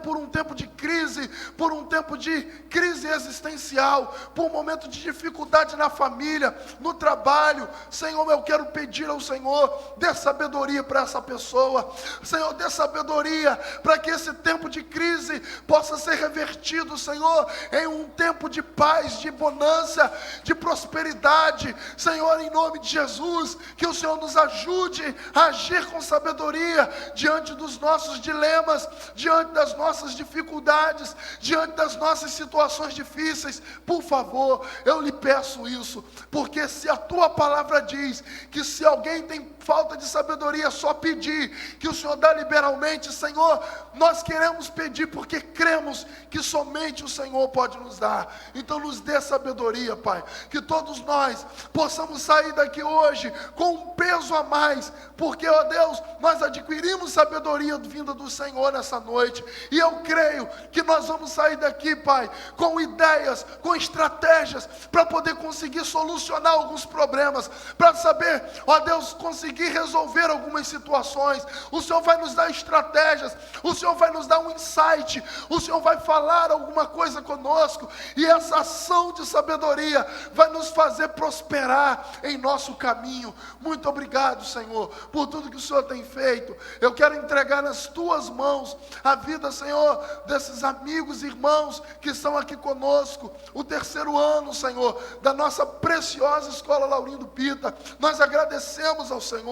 por um tempo de crise, por um tempo de crise existencial, por um momento de dificuldade na família, no trabalho. Senhor, eu quero pedir ao Senhor, dê sabedoria para essa pessoa. Senhor, dê sabedoria para que esse tempo de crise possa ser revertido, Senhor, em um tempo de paz, de bonança, de prosperidade. Senhor, em nome de Jesus, que o Senhor nos ajude a agir com sabedoria diante dos nossos dilemas, diante das nossas dificuldades, diante das nossas situações difíceis. Por favor, eu lhe peço isso, porque se a tua palavra diz que se alguém tem falta de sabedoria, é só pedir, que o Senhor dá liberalmente. Senhor, nós queremos pedir porque cremos que somente o Senhor pode nos dar. Então nos dê sabedoria, Pai, que todos nós possamos sair daqui hoje com um peso a mais, porque, ó Deus, nós adquirimos sabedoria vinda do Senhor nessa noite, e eu creio que nós vamos sair daqui, Pai, com ideias, com estratégias, para poder conseguir solucionar alguns problemas, para saber, ó Deus, conseguir resolver algumas situações. O Senhor vai nos dar estratégias, o Senhor vai nos dar um insight, o Senhor vai falar alguma coisa conosco, e essa ação de sabedoria vai nos fazer prosperar em nosso caminho. Muito obrigado, Senhor, por tudo que o Senhor tem feito. Eu quero entregar nas tuas mãos a vida, Senhor, desses amigos e irmãos que estão aqui conosco, o terceiro ano, Senhor, da nossa preciosa Escola Laurindo Pita. Nós agradecemos ao Senhor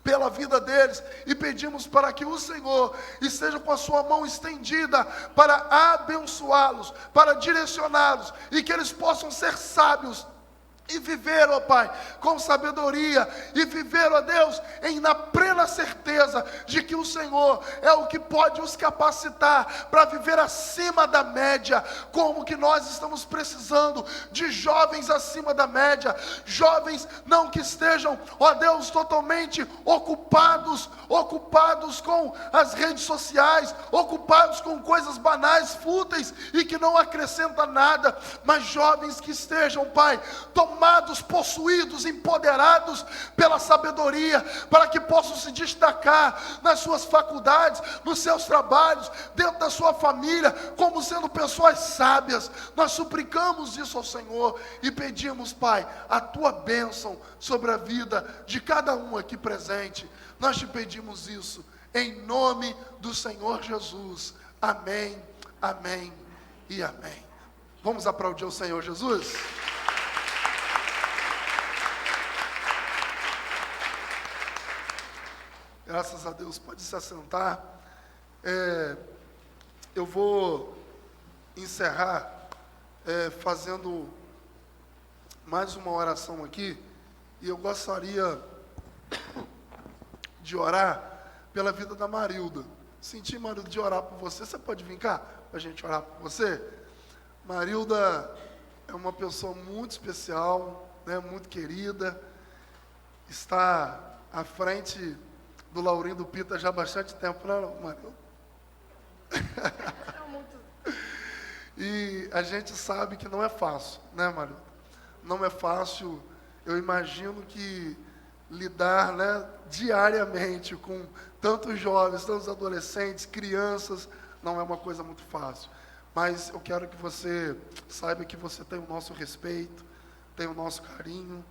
pela vida deles e pedimos para que o Senhor esteja com a sua mão estendida para abençoá-los, para direcioná-los, e que eles possam ser sábios e viver, ó Pai, com sabedoria, e viver, ó Deus, na plena certeza de que o Senhor é o que pode os capacitar para viver acima da média, como que nós estamos precisando de jovens acima da média, jovens não que estejam, ó Deus, totalmente ocupados com as redes sociais, ocupados com coisas banais, fúteis e que não acrescentam nada, mas jovens que estejam, Pai, tomados, possuídos, empoderados pela sabedoria, para que possam se destacar nas suas faculdades, nos seus trabalhos, dentro da sua família, como sendo pessoas sábias. Nós suplicamos isso ao Senhor e pedimos, Pai, a tua bênção sobre a vida de cada um aqui presente. Nós te pedimos isso em nome do Senhor Jesus. Amém, amém e amém. Vamos aplaudir o Senhor Jesus? Graças a Deus, pode se assentar. Eu vou encerrar fazendo mais uma oração aqui. E eu gostaria de orar pela vida da Marilda. Senti, Marilda, de orar por você. Você pode vir cá para a gente orar por você? Marilda é uma pessoa muito especial, né, muito querida. Está à frente do Laurindo Pita já há bastante tempo, né, Marilda? E a gente sabe que não é fácil, né, Marilda? Não é fácil. Eu imagino que lidar, né, diariamente com tantos jovens, tantos adolescentes, crianças, não é uma coisa muito fácil. Mas eu quero que você saiba que você tem o nosso respeito, tem o nosso carinho,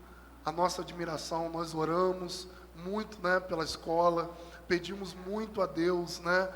a nossa admiração. Nós oramos muito, né, pela escola, pedimos muito a Deus, né,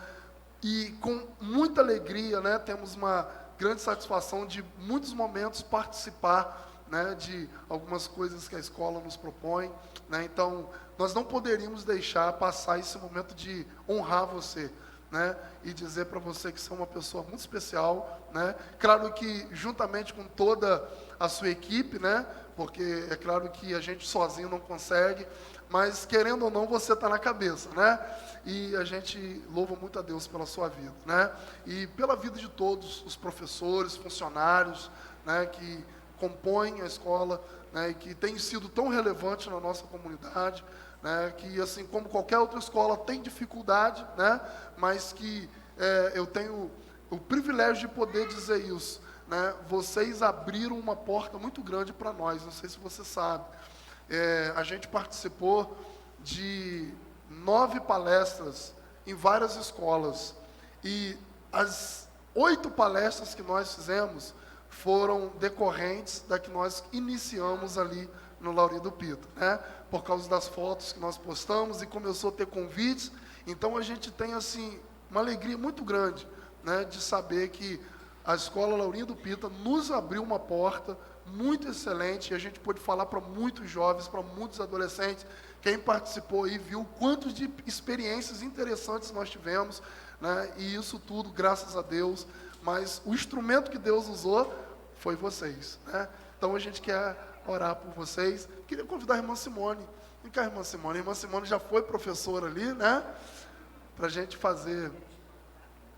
e com muita alegria, né, temos uma grande satisfação de muitos momentos participar, né, de algumas coisas que a escola nos propõe, né. Então nós não poderíamos deixar passar esse momento de honrar você, né, e dizer para você que você é uma pessoa muito especial, né. Claro que juntamente com toda a sua equipe, né, porque é claro que a gente sozinho não consegue, mas querendo ou não você está na cabeça, né, e a gente louva muito a Deus pela sua vida, né, e pela vida de todos os professores, funcionários, né, que compõem a escola, né, e que tem sido tão relevante na nossa comunidade, né, que assim como qualquer outra escola tem dificuldade, né, mas que eu tenho o privilégio de poder dizer isso, né, vocês abriram uma porta muito grande para nós. Não sei se você sabe, a gente participou de 9 palestras em várias escolas, e as 8 palestras que nós fizemos foram decorrentes da que nós iniciamos ali no Laurindo Pita, né? Por causa das fotos que nós postamos, e começou a ter convites. Então a gente tem assim uma alegria muito grande, né, de saber que a escola Laurindo Pita nos abriu uma porta muito excelente, e a gente pôde falar para muitos jovens, para muitos adolescentes. Quem participou aí viu quantos de experiências interessantes nós tivemos, né, e isso tudo graças a Deus. Mas o instrumento que Deus usou foi vocês, né? Então a gente quer orar por vocês. Queria convidar a irmã Simone. Vem cá, irmã Simone. A irmã Simone já foi professora ali, né? Para a gente fazer.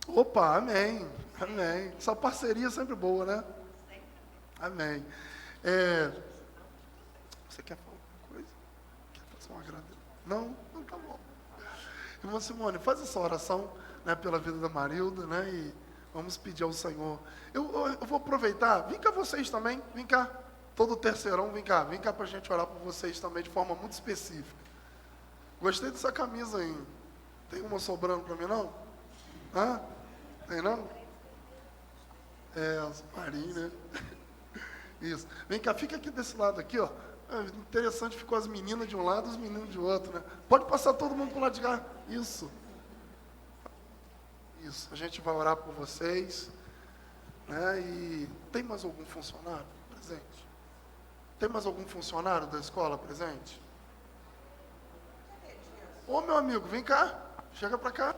Opa, amém, amém. Essa parceria é sempre boa, né? Amém. Você quer falar alguma coisa? Quer fazer um agradecimento? Não? Não, tá bom. Irmã Simone, faz essa oração, né, pela vida da Marilda, né? E vamos pedir ao Senhor. Eu vou aproveitar. Vem cá vocês também. Vem cá. Todo terceirão, vem cá. Vem cá para a gente orar por vocês também de forma muito específica. Gostei dessa camisa aí. Tem uma sobrando para mim, não? Hã? Tem não? As Marinho, né? Isso. Vem cá, fica aqui desse lado aqui, ó. Interessante, ficou as meninas de um lado e os meninos de outro, né? Pode passar todo mundo para o lado de cá. Isso. Isso. A gente vai orar por vocês, né? E tem mais algum funcionário presente? Tem mais algum funcionário da escola presente? Ô, meu amigo, vem cá. Chega para cá.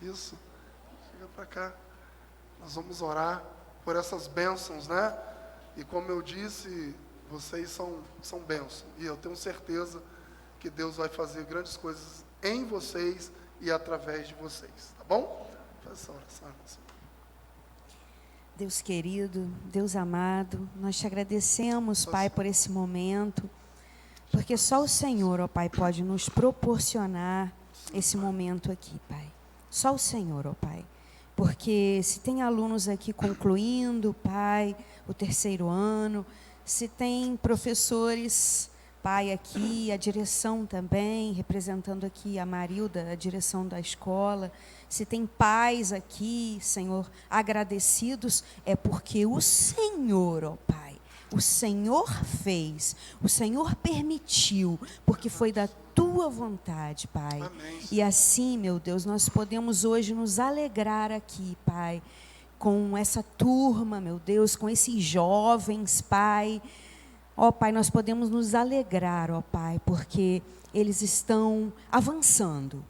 Isso. Chega para cá. Nós vamos orar por essas bênçãos, né? E como eu disse, vocês são bênçãos. E eu tenho certeza que Deus vai fazer grandes coisas em vocês e através de vocês. Tá bom? Faz essa oração, irmãos. Deus querido, Deus amado, nós te agradecemos, Pai, por esse momento, porque só o Senhor, ó Pai, pode nos proporcionar esse momento aqui, Pai. Só o Senhor, ó Pai. Porque se tem alunos aqui concluindo, Pai, o 3º ano, se tem professores, Pai, aqui, a direção também, representando aqui a Marilda, a direção da escola, se tem pais aqui, Senhor, agradecidos, é porque o Senhor, ó Pai, o Senhor fez, o Senhor permitiu, porque foi da Tua vontade, Pai. Amém. E assim, meu Deus, nós podemos hoje nos alegrar aqui, Pai, com essa turma, meu Deus, com esses jovens, Pai. Ó Pai, nós podemos nos alegrar, ó Pai, porque eles estão avançando.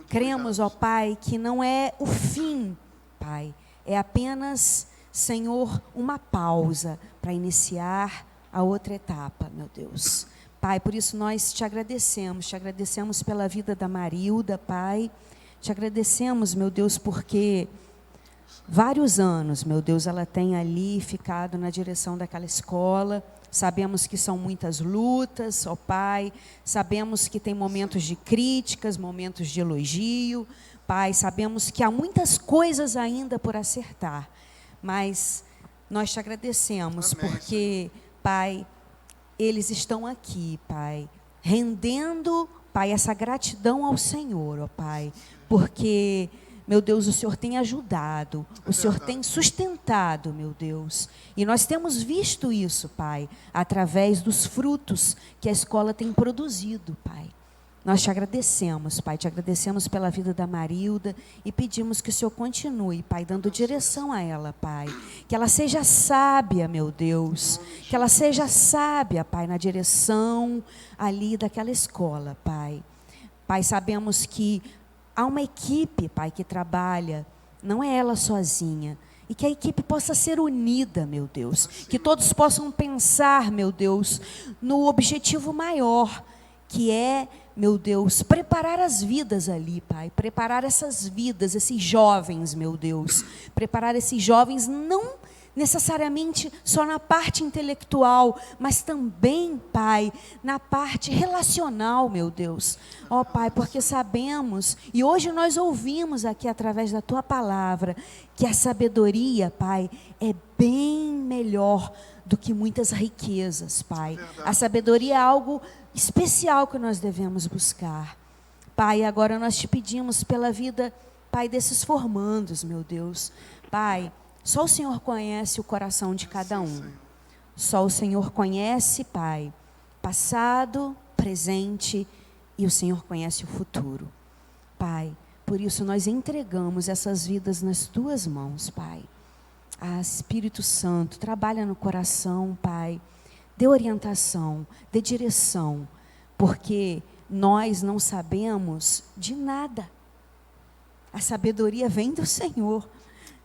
Cremos, ó Pai, que não é o fim, Pai, é apenas, Senhor, uma pausa para iniciar a outra etapa, meu Deus. Pai, por isso nós te agradecemos pela vida da Marilda, Pai, te agradecemos, meu Deus, porque vários anos, meu Deus, ela tem ali ficado na direção daquela escola. Sabemos que são muitas lutas, ó Pai, sabemos que tem momentos de críticas, momentos de elogio, Pai, sabemos que há muitas coisas ainda por acertar, mas nós te agradecemos. Amém. Porque, Pai, eles estão aqui, Pai, rendendo, Pai, essa gratidão ao Senhor, ó Pai, porque, meu Deus, o Senhor tem ajudado, o Senhor tem sustentado, meu Deus. E nós temos visto isso, Pai, através dos frutos que a escola tem produzido, Pai. Nós te agradecemos, Pai, te agradecemos pela vida da Marilda e pedimos que o Senhor continue, Pai, dando direção a ela, Pai. Que ela seja sábia, meu Deus, que ela seja sábia, Pai, na direção ali daquela escola, Pai. Pai, sabemos que há uma equipe, Pai, que trabalha, não é ela sozinha. E que a equipe possa ser unida, meu Deus. Que todos possam pensar, meu Deus, no objetivo maior, que é, meu Deus, preparar as vidas ali, Pai. Preparar essas vidas, esses jovens, meu Deus. Preparar esses jovens não necessariamente só na parte intelectual, mas também, Pai, na parte relacional, meu Deus. Ó Pai, porque sabemos, e hoje nós ouvimos aqui através da Tua palavra, que a sabedoria, Pai, é bem melhor do que muitas riquezas, Pai. A sabedoria é algo especial que nós devemos buscar. Pai, agora nós te pedimos pela vida, Pai, desses formandos, meu Deus. Pai, só o Senhor conhece o coração de cada um. Só o Senhor conhece, Pai, passado, presente, e o Senhor conhece o futuro. Pai, por isso nós entregamos essas vidas nas Tuas mãos, Pai. Ah, Espírito Santo, trabalha no coração, Pai. Dê orientação, dê direção, porque nós não sabemos de nada. A sabedoria vem do Senhor.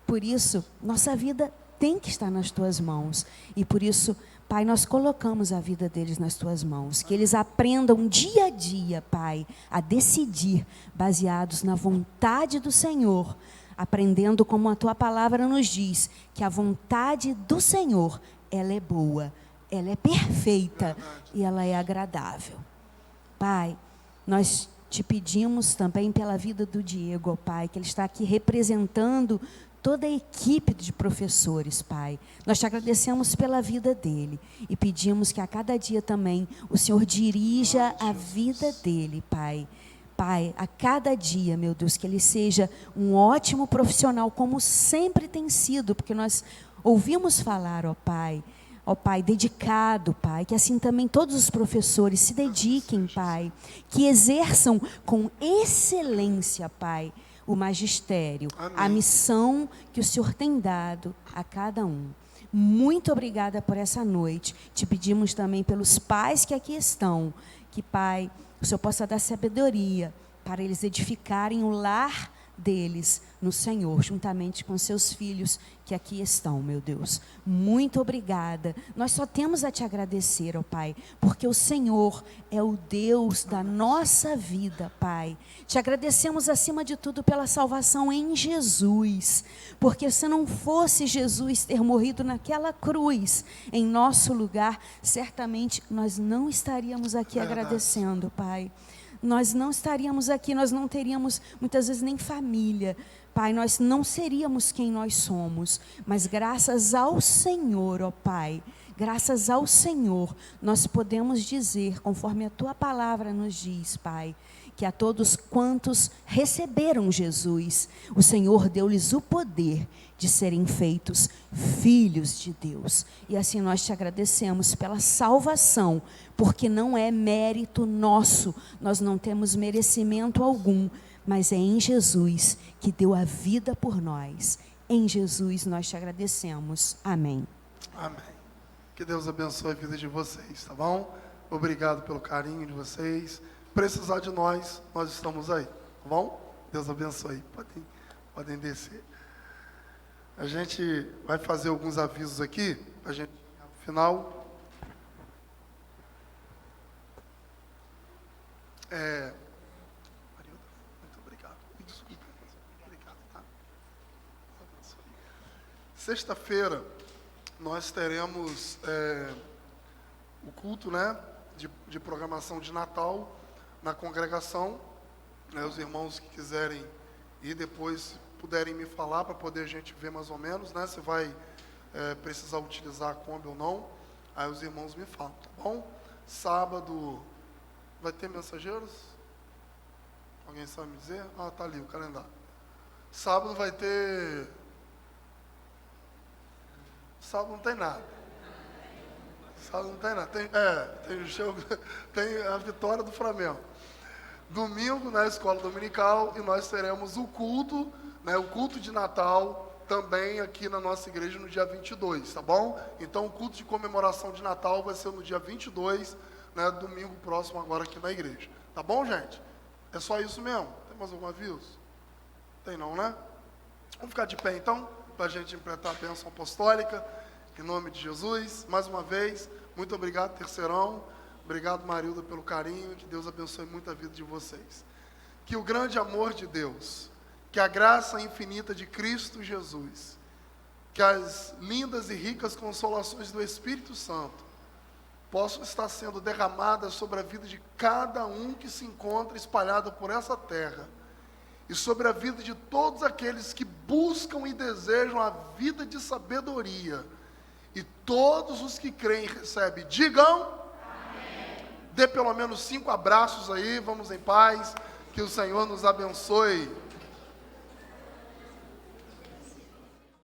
Por isso, nossa vida tem que estar nas Tuas mãos. E por isso, Pai, nós colocamos a vida deles nas Tuas mãos. Que eles aprendam dia a dia, Pai, a decidir, baseados na vontade do Senhor. Aprendendo como a Tua palavra nos diz, que a vontade do Senhor, ela é boa, ela é perfeita e ela é agradável. Pai, nós te pedimos também pela vida do Diego, ó Pai, que ele está aqui representando toda a equipe de professores, Pai. Nós te agradecemos pela vida dele e pedimos que a cada dia também o Senhor dirija a vida dele, Pai. Pai, a cada dia, meu Deus, que ele seja um ótimo profissional, como sempre tem sido, porque nós ouvimos falar, ó Pai, dedicado, Pai, que assim também todos os professores se dediquem, Pai, que exerçam com excelência, Pai, o magistério, amém, a missão que o Senhor tem dado a cada um. Muito obrigada por essa noite. Te pedimos também pelos pais que aqui estão, que, Pai, o Senhor possa dar sabedoria para eles edificarem o lar deles no Senhor, juntamente com seus filhos que aqui estão, meu Deus. Muito obrigada. Nós só temos a te agradecer, ó Pai, porque o Senhor é o Deus da nossa vida, Pai. Te agradecemos acima de tudo pela salvação em Jesus, porque se não fosse Jesus ter morrido naquela cruz em nosso lugar, certamente nós não estaríamos aqui agradecendo, Pai. Nós não estaríamos aqui, nós não teríamos muitas vezes nem família. Pai, nós não seríamos quem nós somos, mas graças ao Senhor, ó Pai, graças ao Senhor, nós podemos dizer, conforme a Tua palavra nos diz, Pai, que a todos quantos receberam Jesus, o Senhor deu-lhes o poder de serem feitos filhos de Deus. E assim nós te agradecemos pela salvação, porque não é mérito nosso, nós não temos merecimento algum, mas é em Jesus que deu a vida por nós. Em Jesus nós te agradecemos. Amém. Amém. Que Deus abençoe a vida de vocês, tá bom? Obrigado pelo carinho de vocês. Precisar de nós, nós estamos aí, tá bom? Deus abençoe. Podem descer. A gente vai fazer alguns avisos aqui, a gente, no final. Muito obrigado. Me desculpe, obrigado, tá? Sexta-feira, nós teremos o culto, né, de programação de Natal na congregação. Os irmãos que quiserem ir depois puderem me falar para poder a gente ver mais ou menos, né, se vai precisar utilizar a Kombi ou não. Aí os irmãos me falam, tá bom? Sábado vai ter mensageiros? Alguém sabe me dizer? Ah, tá ali o calendário. Sábado vai ter... Sábado não tem nada. Sábado não tem nada. Tem o jogo, tem a vitória do Flamengo. Domingo na escola dominical, e nós teremos o culto, né, o culto de Natal também aqui na nossa igreja no dia 22, tá bom? Então o culto de comemoração de Natal vai ser no dia 22, né, domingo próximo agora aqui na igreja. Tá bom, gente? É só isso mesmo? Tem mais algum aviso? Tem não, né? Vamos ficar de pé então, para a gente implementar a bênção apostólica, em nome de Jesus. Mais uma vez, muito obrigado, terceirão. Obrigado, Marilda, pelo carinho. Que Deus abençoe muito a vida de vocês. Que o grande amor de Deus, que a graça infinita de Cristo Jesus, que as lindas e ricas consolações do Espírito Santo possam estar sendo derramadas sobre a vida de cada um que se encontra espalhado por essa terra, e sobre a vida de todos aqueles que buscam e desejam a vida de sabedoria, e todos os que creem e recebem, digam amém. Dê pelo menos 5 abraços aí, vamos em paz, que o Senhor nos abençoe.